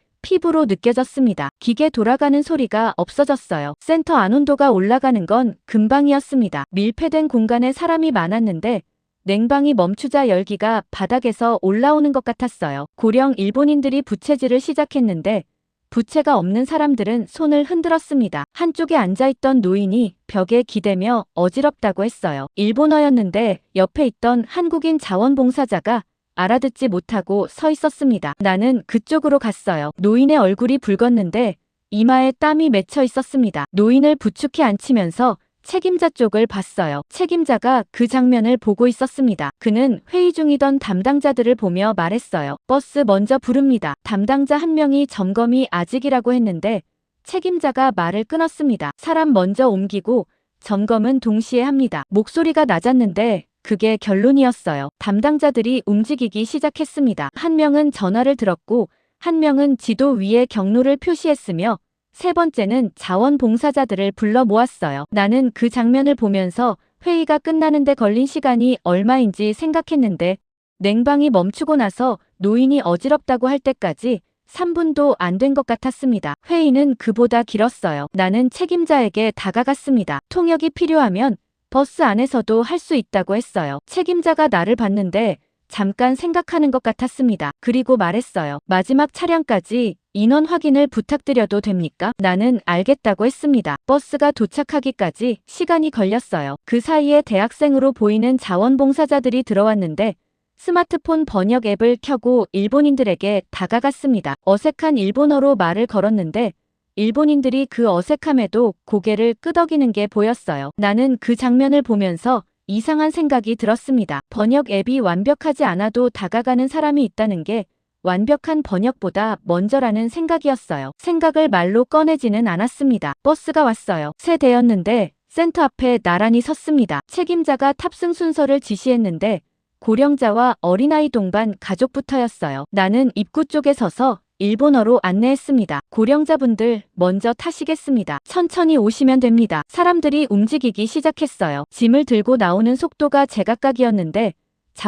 피부로 느껴졌습니다. 기계 돌아가는 소리가 없어졌어요. 센터 안 온도가 올라가는 건 금방이었습니다. 밀폐된 공간에 사람이 많았는데 냉방이 멈추자 열기가 바닥에서 올라오는 것 같았어요. 고령 일본인들이 부채질을 시작했는데 부채가 없는 사람들은 손을 흔들었습니다. 한쪽에 앉아있던 노인이 벽에 기대며 어지럽다고 했어요. 일본어였는데 옆에 있던 한국인 자원봉사자가 알아듣지 못하고 서 있었습니다. 나는 그쪽으로 갔어요. 노인의 얼굴이 붉었는데 이마에 땀이 맺혀 있었습니다. 노인을 부축해 앉히면서 책임자 쪽을 봤어요. 책임자가 그 장면을 보고 있었습니다. 그는 회의 중이던 담당자들을 보며 말했어요. 버스 먼저 부릅니다. 담당자 한 명이 점검이 아직이라고 했는데 책임자가 말을 끊었습니다. 사람 먼저 옮기고 점검은 동시에 합니다. 목소리가 낮았는데 그게 결론이었어요. 담당자들이 움직이기 시작했습니다. 한 명은 전화를 들었고 한 명은 지도 위에 경로를 표시했으며 세 번째는 자원봉사자들을 불러 모았어요. 나는 그 장면을 보면서 회의가 끝나는데 걸린 시간이 얼마인지 생각했는데 냉방이 멈추고 나서 노인이 어지럽다고 할 때까지 3분도 안 된 것 같았습니다. 회의는 그보다 길었어요. 나는 책임자에게 다가갔습니다. 통역이 필요하면 버스 안에서도 할 수 있다고 했어요. 책임자가 나를 봤는데 잠깐 생각하는 것 같았습니다. 그리고 말했어요. 마지막 차량까지 인원 확인을 부탁드려도 됩니까? 나는 알겠다고 했습니다. 버스가 도착하기까지 시간이 걸렸어요. 그 사이에 대학생으로 보이는 자원봉사자들이 들어왔는데 스마트폰 번역 앱을 켜고 일본인들에게 다가갔습니다. 어색한 일본어로 말을 걸었는데 일본인들이 그 어색함에도 고개를 끄덕이는 게 보였어요. 나는 그 장면을 보면서 이상한 생각이 들었습니다. 번역 앱이 완벽하지 않아도 다가가는 사람이 있다는 게 완벽한 번역보다 먼저라는 생각이었어요. 생각을 말로 꺼내지는 않았습니다. 버스가 왔어요. 새 대였는데 센터 앞에 나란히 섰습니다. 책임자가 탑승 순서를 지시했는데 고령자와 어린아이 동반 가족부터였어요. 나는 입구 쪽에 서서 일본어로 안내했습니다. 고령자분들 먼저 타시겠습니다. 천천히 오시면 됩니다. 사람들이 움직이기 시작했어요. 짐을 들고 나오는 속도가 제각각이었는데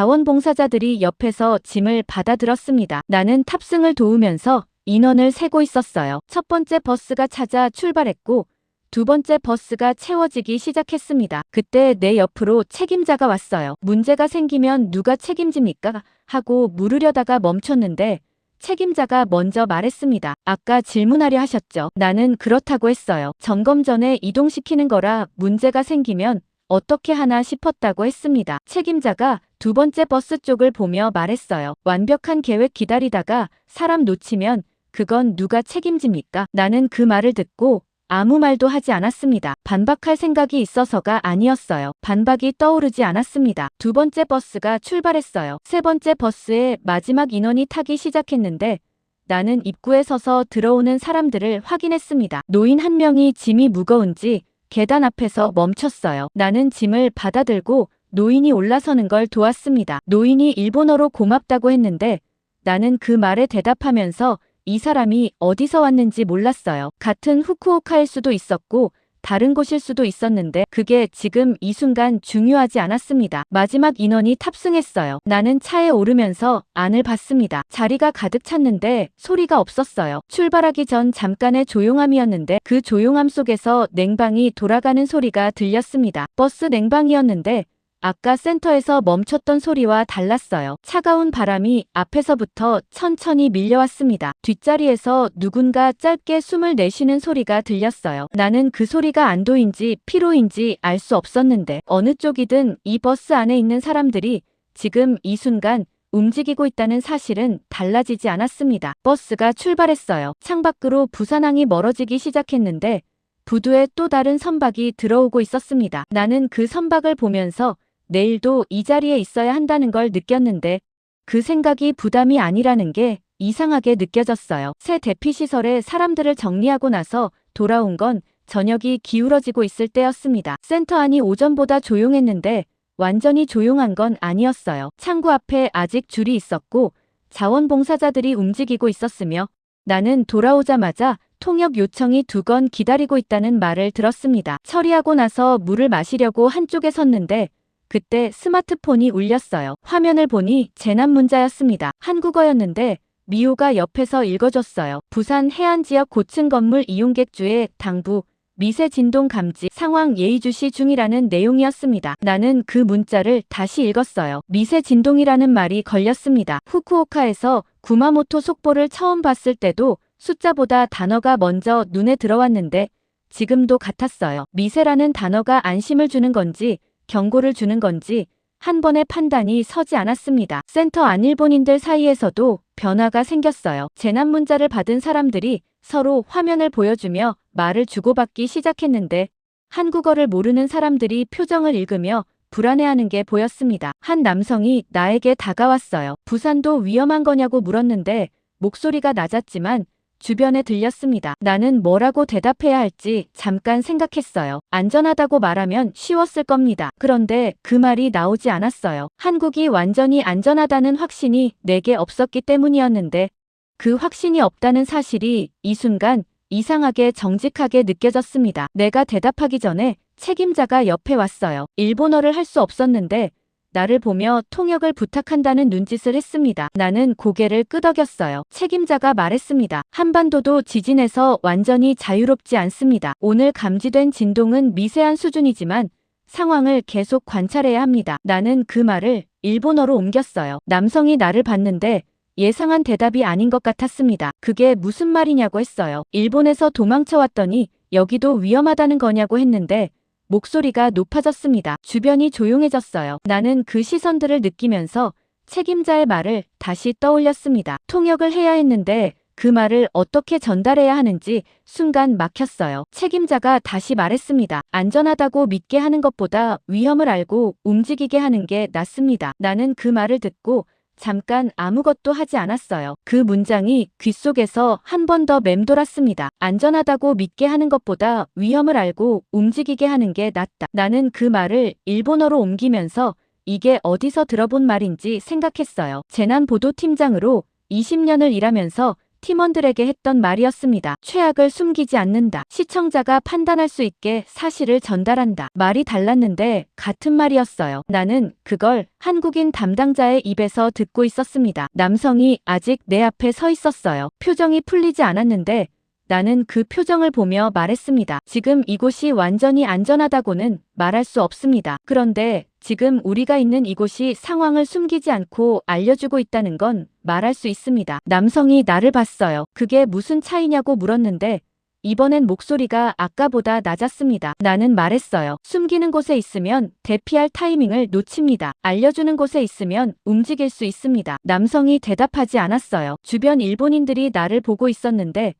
자원봉사자들이 옆에서 짐을 받아들었습니다. 나는 탑승을 도우면서 인원을 세고 있었어요. 첫 번째 버스가 찾아 출발했고 두 번째 버스가 채워지기 시작했습니다. 그때 내 옆으로 책임자가 왔어요. 문제가 생기면 누가 책임집니까? 하고 물으려다가 멈췄는데 책임자가 먼저 말했습니다. 아까 질문하려 하셨죠? 나는 그렇다고 했어요. 점검 전에 이동시키는 거라 문제가 생기면 어떻게 하나 싶었다고 했습니다. 책임자가 두 번째 버스 쪽을 보며 말했어요. 완벽한 계획 기다리다가 사람 놓치면 그건 누가 책임집니까? 나는 그 말을 듣고 아무 말도 하지 않았습니다. 반박할 생각이 있어서가 아니었어요. 반박이 떠오르지 않았습니다. 두 번째 버스가 출발했어요. 세 번째 버스의 마지막 인원이 타기 시작했는데 나는 입구에 서서 들어오는 사람들을 확인했습니다. 노인 한 명이 짐이 무거운지 계단 앞에서 멈췄어요. 나는 짐을 받아들고 노인이 올라서는 걸 도왔습니다. 노인이 일본어로 고맙다고 했는데 나는 그 말에 대답하면서 이 사람이 어디서 왔는지 몰랐어요. 같은 후쿠오카일 수도 있었고 다른 곳일 수도 있었는데 그게 지금 이 순간 중요하지 않았습니다. 마지막 인원이 탑승했어요. 나는 차에 오르면서 안을 봤습니다. 자리가 가득 찼는데 소리가 없었어요. 출발하기 전 잠깐의 조용함이었는데 그 조용함 속에서 냉방이 돌아가는 소리가 들렸습니다. 버스 냉방이었는데 아까 센터에서 멈췄던 소리와 달랐어요. 차가운 바람이 앞에서부터 천천히 밀려왔습니다. 뒷자리에서 누군가 짧게 숨을 내쉬는 소리가 들렸어요. 나는 그 소리가 안도인지 피로인지 알 수 없었는데 어느 쪽이든 이 버스 안에 있는 사람들이 지금 이 순간 움직이고 있다는 사실은 달라지지 않았습니다. 버스가 출발했어요. 창밖으로 부산항이 멀어지기 시작했는데 부두에 또 다른 선박이 들어오고 있었습니다. 나는 그 선박을 보면서 내일도 이 자리에 있어야 한다는 걸 느꼈는데 그 생각이 부담이 아니라는 게 이상하게 느껴졌어요. 새 대피시설에 사람들을 정리하고 나서 돌아온 건 저녁이 기울어지고 있을 때였습니다. 센터 안이 오전보다 조용했는데 완전히 조용한 건 아니었어요. 창구 앞에 아직 줄이 있었고 자원봉사자들이 움직이고 있었으며 나는 돌아오자마자 통역 요청이 2건 기다리고 있다는 말을 들었습니다. 처리하고 나서 물을 마시려고 한쪽에 섰는데 그때 스마트폰이 울렸어요. 화면을 보니 재난 문자였습니다. 한국어였는데 미호가 옆에서 읽어줬어요. 부산 해안지역 고층 건물 이용객주의 당부 미세 진동 감지 상황 예의주시 중이라는 내용이었습니다. 나는 그 문자를 다시 읽었어요. 미세 진동이라는 말이 걸렸습니다. 후쿠오카에서 구마모토 속보를 처음 봤을 때도 숫자보다 단어가 먼저 눈에 들어왔는데 지금도 같았어요. 미세라는 단어가 안심을 주는 건지 경고를 주는 건지 한 번의 판단이 서지 않았습니다. 센터 안 일본인들 사이에서도 변화가 생겼어요. 재난 문자를 받은 사람들이 서로 화면을 보여주며 말을 주고받기 시작했는데 한국어를 모르는 사람들이 표정을 읽으며 불안해하는 게 보였습니다. 한 남성이 나에게 다가왔어요. 부산도 위험한 거냐고 물었는데 목소리가 낮았지만 주변에 들렸습니다. 나는 뭐라고 대답해야 할지 잠깐 생각했어요. 안전하다고 말하면 쉬웠을 겁니다. 그런데 그 말이 나오지 않았어요. 한국이 완전히 안전하다는 확신이 내게 없었기 때문이었는데 그 확신이 없다는 사실이 이 순간 이상하게 정직하게 느껴졌습니다. 내가 대답하기 전에 책임자가 옆에 왔어요. 일본어를 할 수 없었는데 나를 보며 통역을 부탁한다는 눈짓을 했습니다. 나는 고개를 끄덕였어요. 책임자가 말했습니다. 한반도도 지진에서 완전히 자유롭지 않습니다. 오늘 감지된 진동은 미세한 수준이지만 상황을 계속 관찰해야 합니다. 나는 그 말을 일본어로 옮겼어요. 남성이 나를 봤는데 예상한 대답이 아닌 것 같았습니다. 그게 무슨 말이냐고 했어요. 일본에서 도망쳐왔더니 여기도 위험하다는 거냐고 했는데 목소리가 높아졌습니다. 주변이 조용해졌어요. 나는 그 시선들을 느끼면서 책임자의 말을 다시 떠올렸습니다. 통역을 해야 했는데 그 말을 어떻게 전달해야 하는지 순간 막혔어요. 책임자가 다시 말했습니다. 안전하다고 믿게 하는 것보다 위험을 알고 움직이게 하는 게 낫습니다. 나는 그 말을 듣고 잠깐 아무것도 하지 않았어요. 그 문장이 귓속에서 한 번 더 맴돌았습니다. 안전하다고 믿게 하는 것보다 위험을 알고 움직이게 하는 게 낫다. 나는 그 말을 일본어로 옮기면서 이게 어디서 들어본 말인지 생각했어요. 재난보도팀장으로 20년을 일하면서 팀원들에게 했던 말이었습니다. 최악을 숨기지 않는다. 시청자가 판단할 수 있게 사실을 전달한다. 말이 달랐는데 같은 말이었어요. 나는 그걸 한국인 담당자의 입에서 듣고 있었습니다. 남성이 아직 내 앞에 서 있었어요. 표정이 풀리지 않았는데 나는 그 표정을 보며 말했습니다. 지금 이곳이 완전히 안전하다고는 말할 수 없습니다. 그런데 지금 우리가 있는 이곳이 상황을 숨기지 않고 알려주고 있다는 건 말할 수 있습니다. 남성이 나를 봤어요. 그게 무슨 차이냐고 물었는데 이번엔 목소리가 아까보다 낮았습니다. 나는 말했어요. 숨기는 곳에 있으면 대피할 타이밍을 놓칩니다. 알려주는 곳에 있으면 움직일 수 있습니다. 남성이 대답하지 않았어요. 주변 일본인들이 나를 보고 있었는데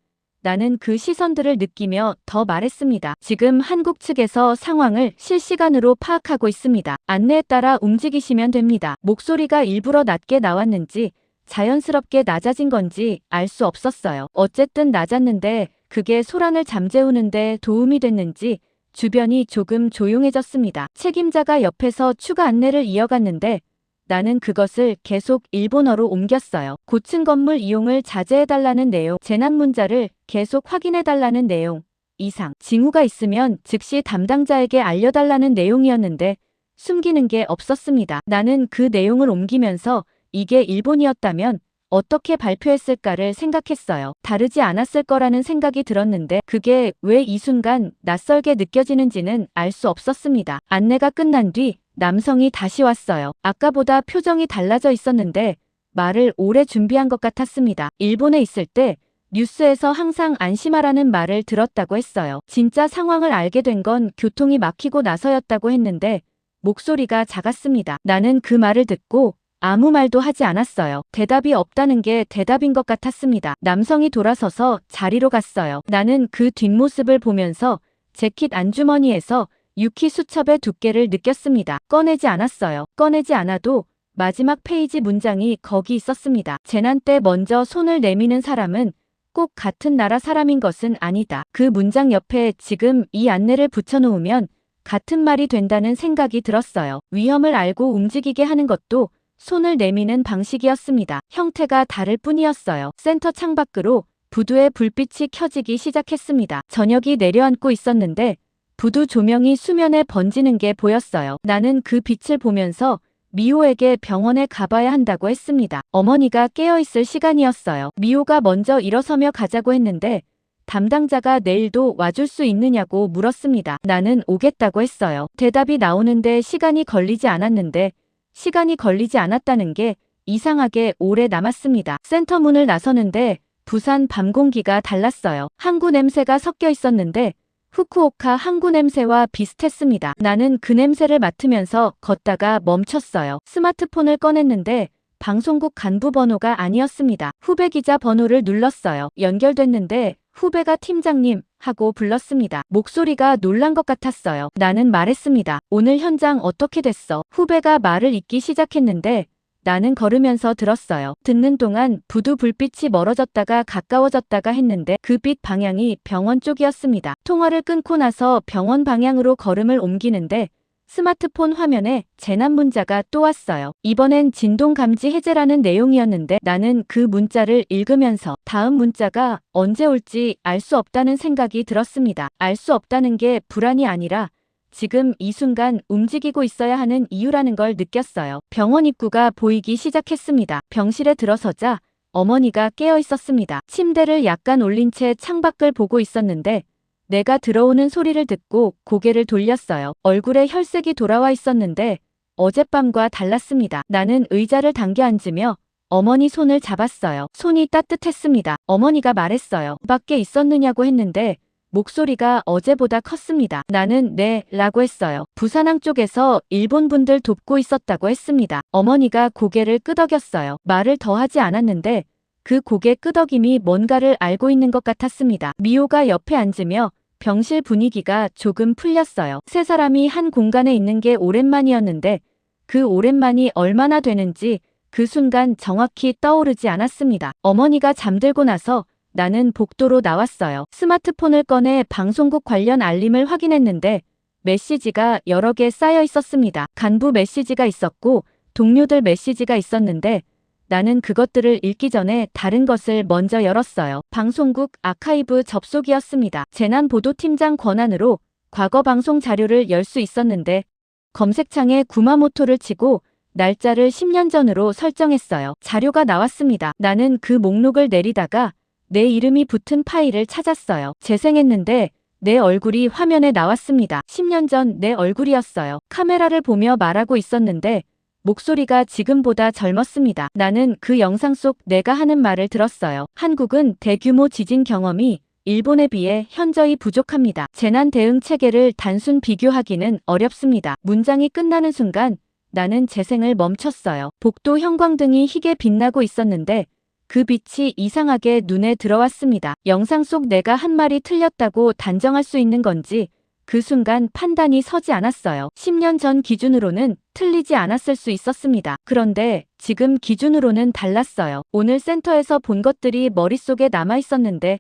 나는 그 시선들을 느끼며 더 말했습니다. 지금 한국 측에서 상황을 실시간으로 파악하고 있습니다. 안내에 따라 움직이시면 됩니다. 목소리가 일부러 낮게 나왔는지 자연스럽게 낮아진 건지 알 수 없었어요. 어쨌든 낮았는데 그게 소란을 잠재우는데 도움이 됐는지 주변이 조금 조용해졌습니다. 책임자가 옆에서 추가 안내를 이어갔는데 나는 그것을 계속 일본어로 옮겼어요. 고층 건물 이용을 자제해달라는 내용, 재난 문자를 계속 확인해달라는 내용, 이상, 징후가 있으면 즉시 담당자에게 알려달라는 내용이었는데 숨기는 게 없었습니다. 나는 그 내용을 옮기면서 이게 일본이었다면 어떻게 발표했을까를 생각했어요. 다르지 않았을 거라는 생각이 들었는데 그게 왜 이 순간 낯설게 느껴지는지는 알 수 없었습니다. 안내가 끝난 뒤 남성이 다시 왔어요. 아까보다 표정이 달라져 있었는데 말을 오래 준비한 것 같았습니다. 일본에 있을 때 뉴스에서 항상 안심하라는 말을 들었다고 했어요. 진짜 상황을 알게 된 건 교통이 막히고 나서였다고 했는데 목소리가 작았습니다. 나는 그 말을 듣고 아무 말도 하지 않았어요. 대답이 없다는 게 대답인 것 같았습니다. 남성이 돌아서서 자리로 갔어요. 나는 그 뒷모습을 보면서 재킷 안주머니에서 유키 수첩의 두께를 느꼈습니다. 꺼내지 않았어요. 꺼내지 않아도 마지막 페이지 문장이 거기 있었습니다. 재난 때 먼저 손을 내미는 사람은 꼭 같은 나라 사람인 것은 아니다. 그 문장 옆에 지금 이 안내를 붙여놓으면 같은 말이 된다는 생각이 들었어요. 위험을 알고 움직이게 하는 것도 손을 내미는 방식이었습니다. 형태가 다를 뿐이었어요. 센터 창밖으로 부두의 불빛이 켜지기 시작했습니다. 저녁이 내려앉고 있었는데 부두 조명이 수면에 번지는 게 보였어요. 나는 그 빛을 보면서 미호에게 병원에 가봐야 한다고 했습니다. 어머니가 깨어있을 시간이었어요. 미호가 먼저 일어서며 가자고 했는데 담당자가 내일도 와줄 수 있느냐고 물었습니다. 나는 오겠다고 했어요. 대답이 나오는데 시간이 걸리지 않았는데 시간이 걸리지 않았다는 게 이상하게 오래 남았습니다. 센터 문을 나서는데 부산 밤 공기가 달랐어요. 항구 냄새가 섞여 있었는데 후쿠오카 항구 냄새와 비슷했습니다. 나는 그 냄새를 맡으면서 걷다가 멈췄어요. 스마트폰을 꺼냈는데 방송국 간부 번호가 아니었습니다. 후배 기자 번호를 눌렀어요. 연결됐는데 후배가 팀장님 하고 불렀습니다. 목소리가 놀란 것 같았어요. 나는 말했습니다. 오늘 현장 어떻게 됐어? 후배가 말을 잇기 시작했는데 나는 걸으면서 들었어요. 듣는 동안 부두 불빛이 멀어졌다가 가까워졌다가 했는데 그 빛 방향이 병원 쪽이었습니다. 통화를 끊고 나서 병원 방향으로 걸음을 옮기는데 스마트폰 화면에 재난 문자가 또 왔어요. 이번엔 진동 감지 해제라는 내용이었는데 나는 그 문자를 읽으면서 다음 문자가 언제 올지 알 수 없다는 생각이 들었습니다. 알 수 없다는 게 불안이 아니라 지금 이 순간 움직이고 있어야 하는 이유라는 걸 느꼈어요. 병원 입구가 보이기 시작했습니다. 병실에 들어서자 어머니가 깨어 있었습니다. 침대를 약간 올린 채 창밖을 보고 있었는데 내가 들어오는 소리를 듣고 고개를 돌렸어요. 얼굴에 혈색이 돌아와 있었는데 어젯밤과 달랐습니다. 나는 의자를 당겨 앉으며 어머니 손을 잡았어요. 손이 따뜻했습니다. 어머니가 말했어요. 밖에 있었느냐고 했는데 목소리가 어제보다 컸습니다. 나는 네 라고 했어요. 부산항 쪽에서 일본 분들 돕고 있었다고 했습니다. 어머니가 고개를 끄덕였어요. 말을 더 하지 않았는데 그 고개 끄덕임이 뭔가를 알고 있는 것 같았습니다. 미호가 옆에 앉으며 병실 분위기가 조금 풀렸어요. 세 사람이 한 공간에 있는 게 오랜만이었는데 그 오랜만이 얼마나 되는지 그 순간 정확히 떠오르지 않았습니다. 어머니가 잠들고 나서 나는 복도로 나왔어요. 스마트폰을 꺼내 방송국 관련 알림을 확인했는데 메시지가 여러 개 쌓여 있었습니다. 간부 메시지가 있었고 동료들 메시지가 있었는데 나는 그것들을 읽기 전에 다른 것을 먼저 열었어요. 방송국 아카이브 접속이었습니다. 재난보도팀장 권한으로 과거 방송 자료를 열 수 있었는데 검색창에 구마모토를 치고 날짜를 10년 전으로 설정했어요. 자료가 나왔습니다. 나는 그 목록을 내리다가 내 이름이 붙은 파일을 찾았어요. 재생했는데 내 얼굴이 화면에 나왔습니다. 10년 전 내 얼굴이었어요. 카메라를 보며 말하고 있었는데 목소리가 지금보다 젊었습니다. 나는 그 영상 속 내가 하는 말을 들었어요. 한국은 대규모 지진 경험이 일본에 비해 현저히 부족합니다. 재난 대응 체계를 단순 비교하기는 어렵습니다. 문장이 끝나는 순간 나는 재생을 멈췄어요. 복도 형광등이 희게 빛나고 있었는데 그 빛이 이상하게 눈에 들어왔습니다. 영상 속 내가 한 말이 틀렸다고 단정할 수 있는 건지 그 순간 판단이 서지 않았어요. 10년 전 기준으로는 틀리지 않았을 수 있었습니다. 그런데 지금 기준으로는 달랐어요. 오늘 센터에서 본 것들이 머릿속에 남아 있었는데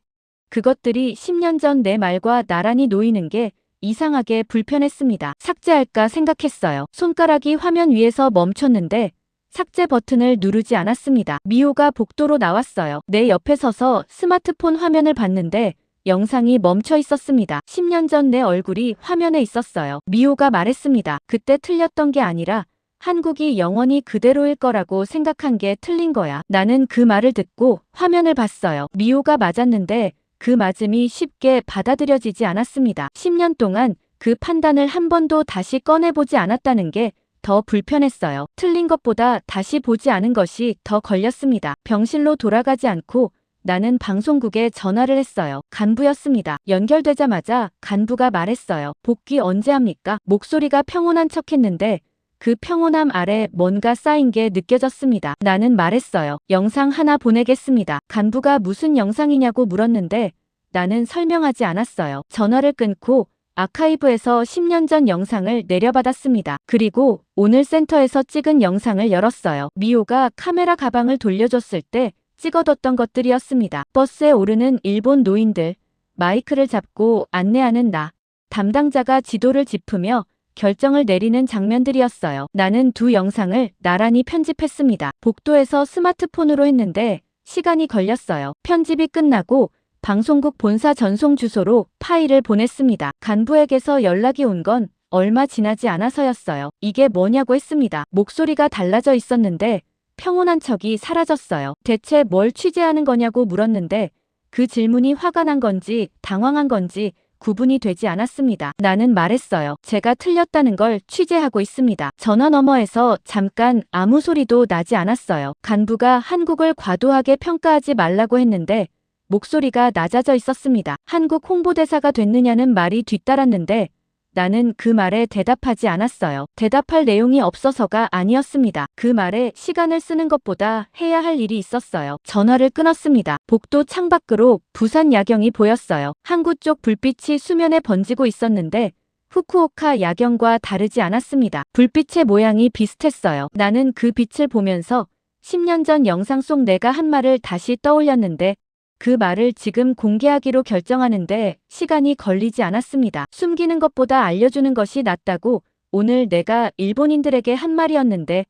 그것들이 10년 전 내 말과 나란히 놓이는 게 이상하게 불편했습니다. 삭제할까 생각했어요. 손가락이 화면 위에서 멈췄는데 삭제 버튼을 누르지 않았습니다. 미호가 복도로 나왔어요. 내 옆에 서서 스마트폰 화면을 봤는데 영상이 멈춰 있었습니다. 10년 전 내 얼굴이 화면에 있었어요. 미호가 말했습니다. 그때 틀렸던 게 아니라 한국이 영원히 그대로일 거라고 생각한 게 틀린 거야. 나는 그 말을 듣고 화면을 봤어요. 미호가 맞았는데 그 맞음이 쉽게 받아들여지지 않았습니다. 10년 동안 그 판단을 한 번도 다시 꺼내보지 않았다는 게 더 불편했어요. 틀린 것보다 다시 보지 않은 것이 더 걸렸습니다. 병실로 돌아가지 않고 나는 방송국에 전화를 했어요. 간부였습니다. 연결되자마자 간부가 말했어요. 복귀 언제 합니까? 목소리가 평온한 척했는데 그 평온함 아래 뭔가 쌓인 게 느껴졌습니다. 나는 말했어요. 영상 하나 보내겠습니다. 간부가 무슨 영상이냐고 물었는데 나는 설명하지 않았어요. 전화를 끊고 아카이브에서 10년 전 영상을 내려받았습니다. 그리고 오늘 센터에서 찍은 영상을 열었어요. 미호가 카메라 가방을 돌려줬을 때 찍어뒀던 것들이었습니다. 버스에 오르는 일본 노인들, 마이크를 잡고 안내하는 나, 담당자가 지도를 짚으며 결정을 내리는 장면들이었어요. 나는 두 영상을 나란히 편집했습니다. 복도에서 스마트폰으로 했는데 시간이 걸렸어요. 편집이 끝나고 방송국 본사 전송 주소로 파일을 보냈습니다. 간부에게서 연락이 온 건 얼마 지나지 않아서였어요. 이게 뭐냐고 했습니다. 목소리가 달라져 있었는데 평온한 척이 사라졌어요. 대체 뭘 취재하는 거냐고 물었는데 그 질문이 화가 난 건지 당황한 건지 구분이 되지 않았습니다. 나는 말했어요. 제가 틀렸다는 걸 취재하고 있습니다. 전화 너머에서 잠깐 아무 소리도 나지 않았어요. 간부가 한국을 과도하게 평가하지 말라고 했는데 목소리가 낮아져 있었습니다. 한국 홍보대사가 됐느냐는 말이 뒤따랐는데 나는 그 말에 대답하지 않았어요. 대답할 내용이 없어서가 아니었습니다. 그 말에 시간을 쓰는 것보다 해야 할 일이 있었어요. 전화를 끊었습니다. 복도 창밖으로 부산 야경이 보였어요. 항구 쪽 불빛이 수면에 번지고 있었는데 후쿠오카 야경과 다르지 않았습니다. 불빛의 모양이 비슷했어요. 나는 그 빛을 보면서 10년 전 영상 속 내가 한 말을 다시 떠올렸는데 그 말을 지금 공개하기로 결정하는데 시간이 걸리지 않았습니다. 숨기는 것보다 알려주는 것이 낫다고 오늘 내가 일본인들에게 한 말이었는데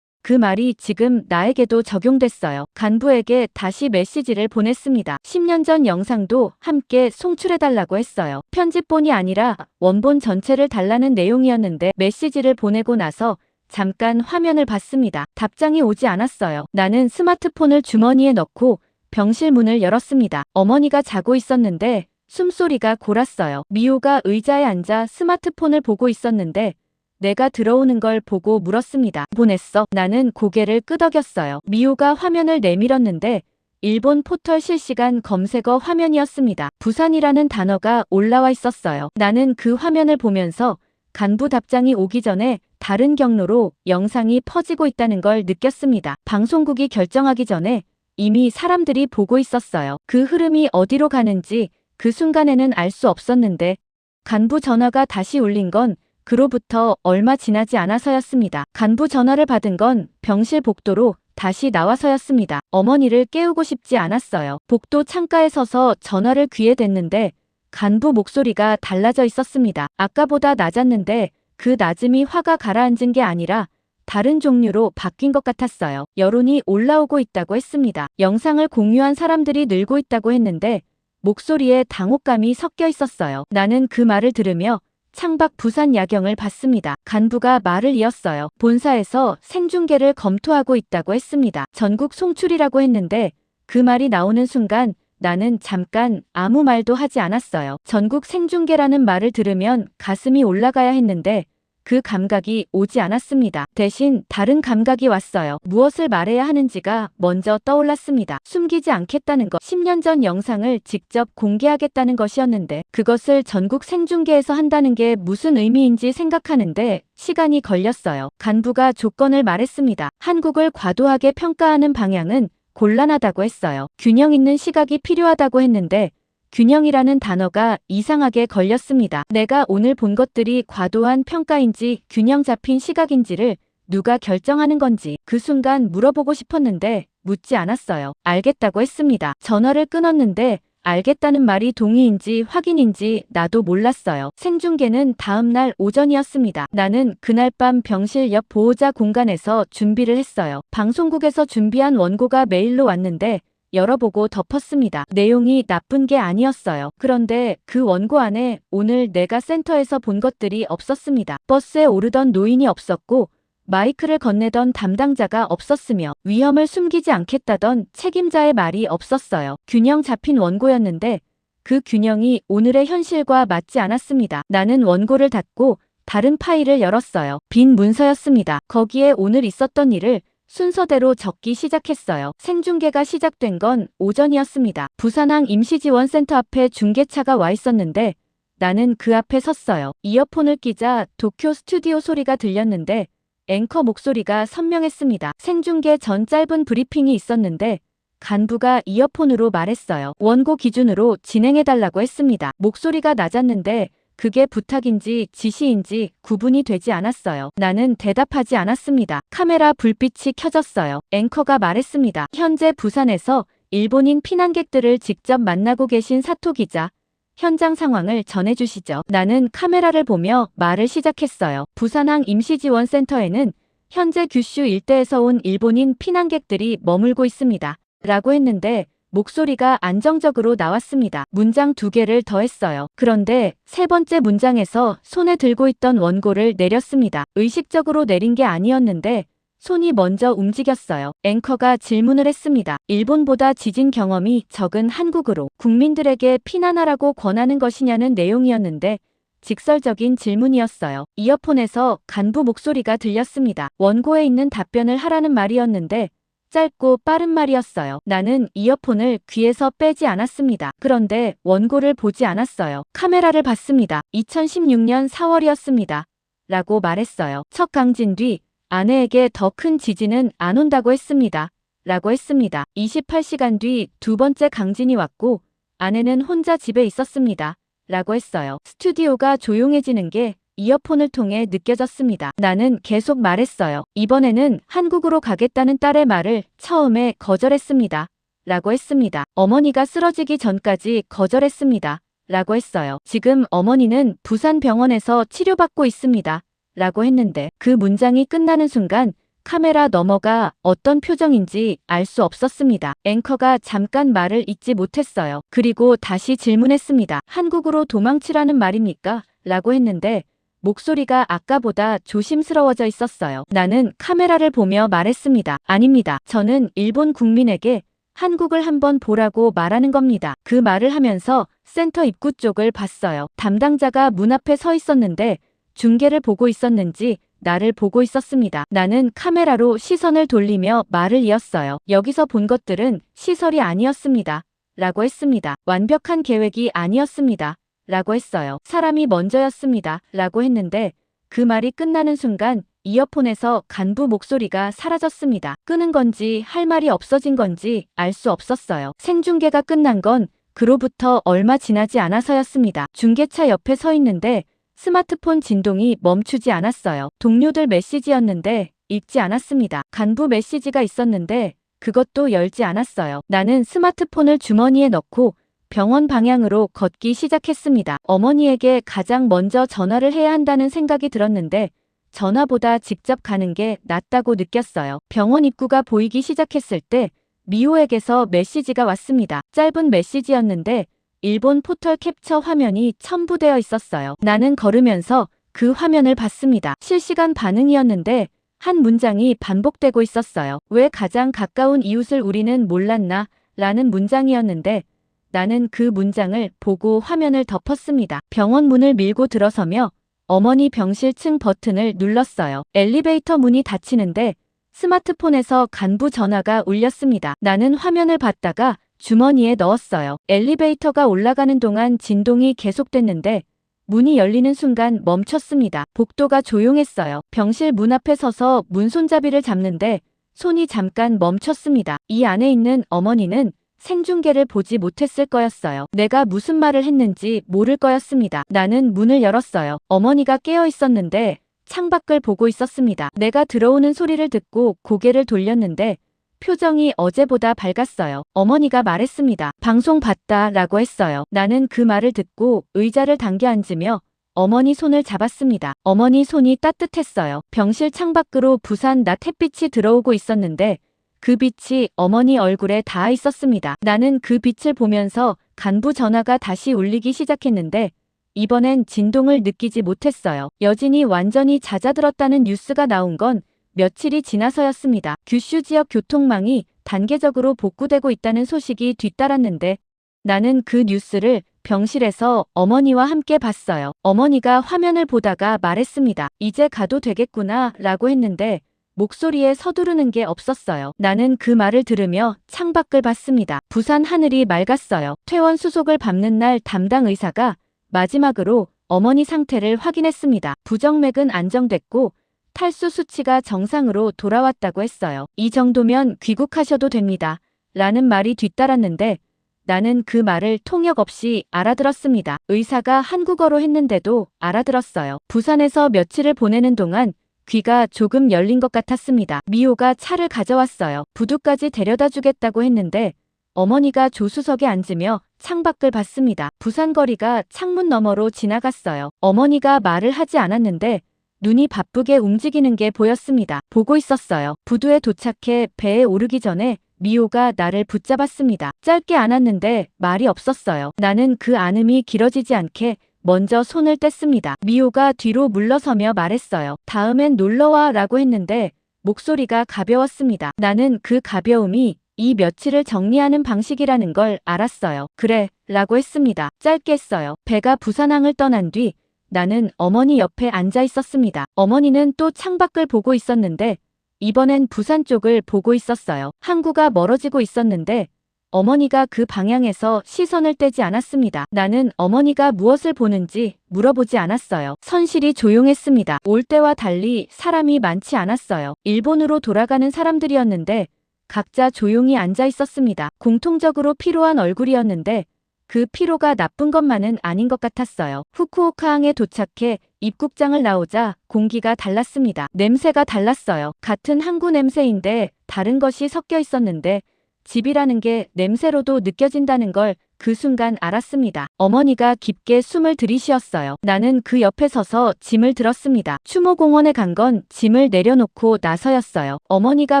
그 말이 지금 나에게도 적용됐어요. 간부에게 다시 메시지를 보냈습니다. 10년 전 영상도 함께 송출해달라고 했어요. 편집본이 아니라 원본 전체를 달라는 내용이었는데 메시지를 보내고 나서 잠깐 화면을 봤습니다. 답장이 오지 않았어요. 나는 스마트폰을 주머니에 넣고 병실 문을 열었습니다. 어머니가 자고 있었는데 숨소리가 골았어요. 미호가 의자에 앉아 스마트폰을 보고 있었는데 내가 들어오는 걸 보고 물었습니다. 보냈어? 나는 고개를 끄덕였어요. 미호가 화면을 내밀었는데 일본 포털 실시간 검색어 화면이었습니다. 부산이라는 단어가 올라와 있었어요. 나는 그 화면을 보면서 간부 답장이 오기 전에 다른 경로로 영상이 퍼지고 있다는 걸 느꼈습니다. 방송국이 결정하기 전에 이미 사람들이 보고 있었어요. 그 흐름이 어디로 가는지 그 순간에는 알 수 없었는데 간부 전화가 다시 울린 건 그로부터 얼마 지나지 않아서였습니다. 간부 전화를 받은 건 병실 복도로 다시 나와서였습니다. 어머니를 깨우고 싶지 않았어요. 복도 창가에 서서 전화를 귀에 댔는데 간부 목소리가 달라져 있었습니다. 아까보다 낮았는데 그 낮음이 화가 가라앉은 게 아니라 다른 종류로 바뀐 것 같았어요. 여론이 올라오고 있다고 했습니다. 영상을 공유한 사람들이 늘고 있다고 했는데 목소리에 당혹감이 섞여 있었어요. 나는 그 말을 들으며 창밖 부산 야경을 봤습니다. 간부가 말을 이었어요. 본사에서 생중계를 검토하고 있다고 했습니다. 전국 송출이라고 했는데 그 말이 나오는 순간 나는 잠깐 아무 말도 하지 않았어요. 전국 생중계라는 말을 들으면 가슴이 올라가야 했는데 그 감각이 오지 않았습니다. 대신 다른 감각이 왔어요. 무엇을 말해야 하는지가 먼저 떠올랐습니다. 숨기지 않겠다는 것, 10년 전 영상을 직접 공개하겠다는 것이었는데 그것을 전국 생중계에서 한다는 게 무슨 의미인지 생각하는데 시간이 걸렸어요. 간부가 조건을 말했습니다. 한국을 과도하게 평가하는 방향은 곤란하다고 했어요. 균형 있는 시각이 필요하다고 했는데 균형이라는 단어가 이상하게 걸렸습니다. 내가 오늘 본 것들이 과도한 평가인지 균형 잡힌 시각인지를 누가 결정하는 건지 그 순간 물어보고 싶었는데 묻지 않았어요. 알겠다고 했습니다. 전화를 끊었는데 알겠다는 말이 동의인지 확인인지 나도 몰랐어요. 생중계는 다음 날 오전이었습니다. 나는 그날 밤 병실 옆 보호자 공간에서 준비를 했어요. 방송국에서 준비한 원고가 메일로 왔는데 열어보고 덮었습니다. 내용이 나쁜 게 아니었어요. 그런데 그 원고 안에 오늘 내가 센터에서 본 것들이 없었습니다. 버스에 오르던 노인이 없었고 마이크를 건네던 담당자가 없었으며 위험을 숨기지 않겠다던 책임자의 말이 없었어요. 균형 잡힌 원고였는데 그 균형이 오늘의 현실과 맞지 않았습니다. 나는 원고를 닫고 다른 파일을 열었어요. 빈 문서였습니다. 거기에 오늘 있었던 일을 순서대로 적기 시작했어요. 생중계가 시작된 건 오전이었습니다. 부산항 임시지원센터 앞에 중계차가 와 있었는데 나는 그 앞에 섰어요. 이어폰을 끼자 도쿄 스튜디오 소리가 들렸는데 앵커 목소리가 선명했습니다. 생중계 전 짧은 브리핑이 있었는데 간부가 이어폰으로 말했어요. 원고 기준으로 진행해달라고 했습니다. 목소리가 낮았는데 그게 부탁인지 지시인지 구분이 되지 않았어요. 나는 대답하지 않았습니다. 카메라 불빛이 켜졌어요. 앵커가 말했습니다. 현재 부산에서 일본인 피난객들을 직접 만나고 계신 사토 기자. 현장 상황을 전해주시죠. 나는 카메라를 보며 말을 시작했어요. 부산항 임시지원센터에는 현재 규슈 일대에서 온 일본인 피난객들이 머물고 있습니다. 라고 했는데 목소리가 안정적으로 나왔습니다. 문장 2개를 더했어요. 그런데 세 번째 문장에서 손에 들고 있던 원고를 내렸습니다. 의식적으로 내린 게 아니었는데 손이 먼저 움직였어요. 앵커가 질문을 했습니다. 일본보다 지진 경험이 적은 한국으로 국민들에게 피난하라고 권하는 것이냐는 내용이었는데 직설적인 질문이었어요. 이어폰에서 간부 목소리가 들렸습니다. 원고에 있는 답변을 하라는 말이었는데 짧고 빠른 말이었어요. 나는 이어폰을 귀에서 빼지 않았습니다. 그런데 원고를 보지 않았어요. 카메라를 봤습니다. 2016년 4월이었습니다. 라고 말했어요. 첫 강진 뒤 아내에게 더 큰 지진은 안 온다고 했습니다. 라고 했습니다. 28시간 뒤 두 번째 강진이 왔고 아내는 혼자 집에 있었습니다. 라고 했어요. 스튜디오가 조용해지는 게 이어폰을 통해 느껴졌습니다. 나는 계속 말했어요. 이번에는 한국으로 가겠다는 딸의 말을 처음에 거절했습니다. 라고 했습니다. 어머니가 쓰러지기 전까지 거절했습니다. 라고 했어요. 지금 어머니는 부산 병원에서 치료받고 있습니다. 라고 했는데 그 문장이 끝나는 순간 카메라 너머가 어떤 표정인지 알 수 없었습니다. 앵커가 잠깐 말을 잇지 못했어요. 그리고 다시 질문했습니다. 한국으로 도망치라는 말입니까? 라고 했는데 목소리가 아까보다 조심스러워져 있었어요. 나는 카메라를 보며 말했습니다. 아닙니다. 저는 일본 국민에게 한국을 한번 보라고 말하는 겁니다. 그 말을 하면서 센터 입구 쪽을 봤어요. 담당자가 문 앞에 서 있었는데 중계를 보고 있었는지 나를 보고 있었습니다. 나는 카메라로 시선을 돌리며 말을 이었어요. 여기서 본 것들은 시설이 아니었습니다. 라고 했습니다. 완벽한 계획이 아니었습니다. 라고 했어요. 사람이 먼저였습니다. 라고 했는데 그 말이 끝나는 순간 이어폰에서 간부 목소리가 사라졌습니다. 끄는 건지 할 말이 없어진 건지 알 수 없었어요. 생중계가 끝난 건 그로부터 얼마 지나지 않아서였습니다. 중계차 옆에 서 있는데 스마트폰 진동이 멈추지 않았어요. 동료들 메시지였는데 읽지 않았습니다. 간부 메시지가 있었는데 그것도 열지 않았어요. 나는 스마트폰을 주머니에 넣고 병원 방향으로 걷기 시작했습니다. 어머니에게 가장 먼저 전화를 해야 한다는 생각이 들었는데 전화보다 직접 가는 게 낫다고 느꼈어요. 병원 입구가 보이기 시작했을 때 미호에게서 메시지가 왔습니다. 짧은 메시지였는데 일본 포털 캡처 화면이 첨부되어 있었어요. 나는 걸으면서 그 화면을 봤습니다. 실시간 반응이었는데 한 문장이 반복되고 있었어요. 왜 가장 가까운 이웃을 우리는 몰랐나? 라는 문장이었는데 나는 그 문장을 보고 화면을 덮었습니다. 병원 문을 밀고 들어서며 어머니 병실 층 버튼을 눌렀어요. 엘리베이터 문이 닫히는데 스마트폰에서 간부 전화가 울렸습니다. 나는 화면을 봤다가 주머니에 넣었어요. 엘리베이터가 올라가는 동안 진동이 계속됐는데 문이 열리는 순간 멈췄습니다. 복도가 조용했어요. 병실 문 앞에 서서 문 손잡이를 잡는데 손이 잠깐 멈췄습니다. 이 안에 있는 어머니는 생중계를 보지 못했을 거였어요. 내가 무슨 말을 했는지 모를 거였습니다. 나는 문을 열었어요. 어머니가 깨어 있었는데 창밖을 보고 있었습니다. 내가 들어오는 소리를 듣고 고개를 돌렸는데 표정이 어제보다 밝았어요. 어머니가 말했습니다. 방송 봤다 라고 했어요. 나는 그 말을 듣고 의자를 당겨 앉으며 어머니 손을 잡았습니다. 어머니 손이 따뜻했어요. 병실 창밖으로 부산 낮 햇빛이 들어오고 있었는데 그 빛이 어머니 얼굴에 닿아 있었습니다. 나는 그 빛을 보면서 간부 전화가 다시 울리기 시작했는데 이번엔 진동을 느끼지 못했어요. 여진이 완전히 잦아들었다는 뉴스가 나온 건 며칠이 지나서였습니다. 규슈 지역 교통망이 단계적으로 복구되고 있다는 소식이 뒤따랐는데 나는 그 뉴스를 병실에서 어머니와 함께 봤어요. 어머니가 화면을 보다가 말했습니다. 이제 가도 되겠구나 라고 했는데 목소리에 서두르는 게 없었어요. 나는 그 말을 들으며 창밖을 봤습니다. 부산 하늘이 맑았어요. 퇴원 수속을 밟는 날 담당 의사가 마지막으로 어머니 상태를 확인했습니다. 부정맥은 안정됐고 탈수 수치가 정상으로 돌아왔다고 했어요. 이 정도면 귀국하셔도 됩니다. 라는 말이 뒤따랐는데 나는 그 말을 통역 없이 알아들었습니다. 의사가 한국어로 했는데도 알아들었어요. 부산에서 며칠을 보내는 동안 귀가 조금 열린 것 같았습니다. 미호가 차를 가져왔어요. 부두까지 데려다 주겠다고 했는데 어머니가 조수석에 앉으며 창밖을 봤습니다. 부산 거리가 창문 너머로 지나갔어요. 어머니가 말을 하지 않았는데 눈이 바쁘게 움직이는 게 보였습니다. 보고 있었어요. 부두에 도착해 배에 오르기 전에 미호가 나를 붙잡았습니다. 짧게 안았는데 말이 없었어요. 나는 그 안음이 길어지지 않게 먼저 손을 뗐습니다. 미호가 뒤로 물러서며 말했어요. 다음엔 놀러와 라고 했는데 목소리가 가벼웠습니다. 나는 그 가벼움이 이 며칠을 정리하는 방식이라는 걸 알았어요. 그래 라고 했습니다. 짧게 했어요. 배가 부산항을 떠난 뒤 나는 어머니 옆에 앉아 있었습니다. 어머니는 또 창밖을 보고 있었는데 이번엔 부산 쪽을 보고 있었어요. 항구가 멀어지고 있었는데 어머니가 그 방향에서 시선을 떼지 않았습니다. 나는 어머니가 무엇을 보는지 물어보지 않았어요. 선실이 조용했습니다. 올 때와 달리 사람이 많지 않았어요. 일본으로 돌아가는 사람들이었는데 각자 조용히 앉아 있었습니다. 공통적으로 피로한 얼굴이었는데 그 피로가 나쁜 것만은 아닌 것 같았어요. 후쿠오카항에 도착해 입국장을 나오자 공기가 달랐습니다. 냄새가 달랐어요. 같은 항구 냄새인데 다른 것이 섞여 있었는데 집이라는 게 냄새로도 느껴진다는 걸 그 순간 알았습니다. 어머니가 깊게 숨을 들이쉬었어요. 나는 그 옆에 서서 짐을 들었습니다. 추모공원에 간 건 짐을 내려놓고 나서였어요. 어머니가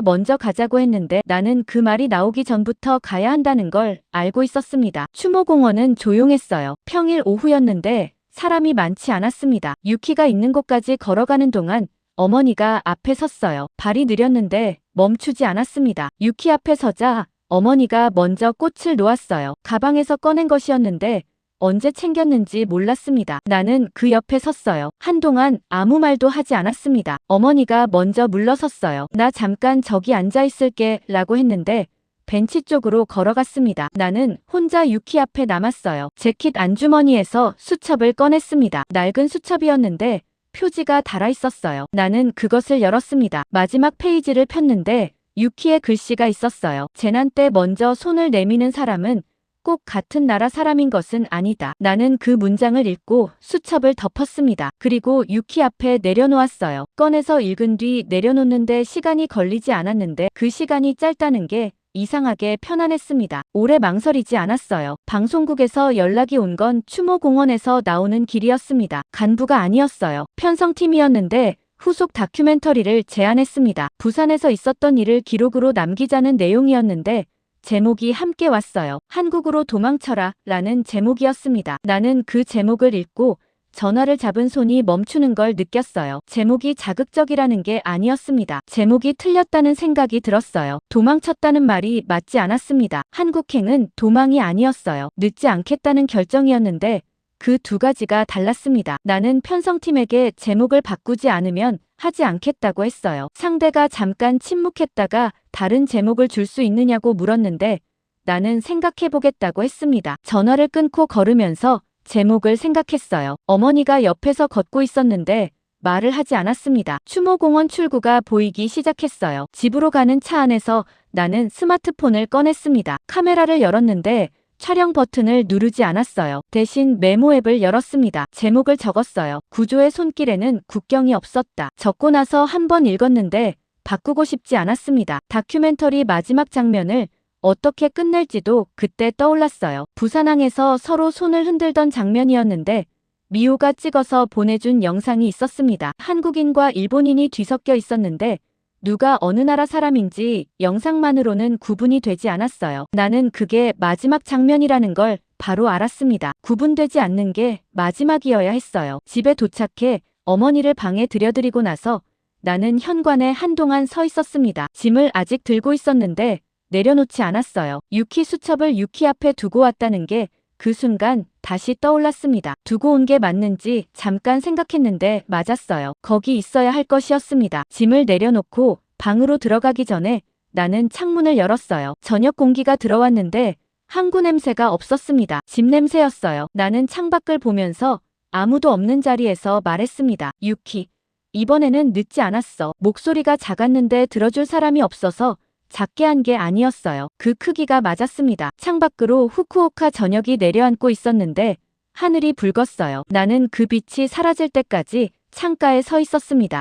먼저 가자고 했는데 나는 그 말이 나오기 전부터 가야 한다는 걸 알고 있었습니다. 추모공원은 조용했어요. 평일 오후였는데 사람이 많지 않았습니다. 유키가 있는 곳까지 걸어가는 동안 어머니가 앞에 섰어요. 발이 느렸는데 멈추지 않았습니다. 유키 앞에 서자 어머니가 먼저 꽃을 놓았어요. 가방에서 꺼낸 것이었는데 언제 챙겼는지 몰랐습니다. 나는 그 옆에 섰어요. 한동안 아무 말도 하지 않았습니다. 어머니가 먼저 물러섰어요. 나 잠깐 저기 앉아 있을게 라고 했는데 벤치 쪽으로 걸어갔습니다. 나는 혼자 유키 앞에 남았어요. 재킷 안주머니에서 수첩을 꺼냈습니다. 낡은 수첩이었는데 표지가 달아 있었어요. 나는 그것을 열었습니다. 마지막 페이지를 폈는데 유키의 글씨가 있었어요. 재난 때 먼저 손을 내미는 사람은 꼭 같은 나라 사람인 것은 아니다. 나는 그 문장을 읽고 수첩을 덮었습니다. 그리고 유키 앞에 내려놓았어요. 꺼내서 읽은 뒤 내려놓는데 시간이 걸리지 않았는데 그 시간이 짧다는 게 이상하게 편안했습니다. 오래 망설이지 않았어요. 방송국에서 연락이 온 건 추모공원에서 나오는 길이었습니다. 간부가 아니었어요. 편성팀이었는데 후속 다큐멘터리를 제안했습니다. 부산에서 있었던 일을 기록으로 남기자는 내용이었는데 제목이 함께 왔어요. 한국으로 도망쳐라 라는 제목이었습니다. 나는 그 제목을 읽고 전화를 잡은 손이 멈추는 걸 느꼈어요. 제목이 자극적이라는 게 아니었습니다. 제목이 틀렸다는 생각이 들었어요. 도망쳤다는 말이 맞지 않았습니다. 한국행은 도망이 아니었어요. 늦지 않겠다는 결정이었는데 그 두 가지가 달랐습니다. 나는 편성팀에게 제목을 바꾸지 않으면 하지 않겠다고 했어요. 상대가 잠깐 침묵했다가 다른 제목을 줄 수 있느냐고 물었는데 나는 생각해보겠다고 했습니다. 전화를 끊고 걸으면서 제목을 생각했어요. 어머니가 옆에서 걷고 있었는데 말을 하지 않았습니다. 추모공원 출구가 보이기 시작했어요. 집으로 가는 차 안에서 나는 스마트폰을 꺼냈습니다. 카메라를 열었는데 촬영 버튼을 누르지 않았어요. 대신 메모 앱을 열었습니다. 제목을 적었어요. 구조의 손길에는 국경이 없었다. 적고 나서 한 번 읽었는데 바꾸고 싶지 않았습니다. 다큐멘터리 마지막 장면을 어떻게 끝낼지도 그때 떠올랐어요. 부산항에서 서로 손을 흔들던 장면이었는데 미호가 찍어서 보내준 영상이 있었습니다. 한국인과 일본인이 뒤섞여 있었는데 누가 어느 나라 사람인지 영상만으로는 구분이 되지 않았어요. 나는 그게 마지막 장면이라는 걸 바로 알았습니다. 구분되지 않는 게 마지막이어야 했어요. 집에 도착해 어머니를 방에 들여드리고 나서 나는 현관에 한동안 서 있었습니다. 짐을 아직 들고 있었는데 내려놓지 않았어요. 유키 수첩을 유키 앞에 두고 왔다는 게 그 순간 다시 떠올랐습니다. 두고 온 게 맞는지 잠깐 생각했는데 맞았어요. 거기 있어야 할 것이었습니다. 짐을 내려놓고 방으로 들어가기 전에 나는 창문을 열었어요. 저녁 공기가 들어왔는데 항구 냄새가 없었습니다. 집 냄새였어요. 나는 창밖을 보면서 아무도 없는 자리에서 말했습니다. 유키, 이번에는 늦지 않았어. 목소리가 작았는데 들어줄 사람이 없어서 작게 한 게 아니었어요. 그 크기가 맞았습니다. 창밖으로 후쿠오카 저녁이 내려앉고 있었는데 하늘이 붉었어요. 나는 그 빛이 사라질 때까지 창가에 서 있었습니다.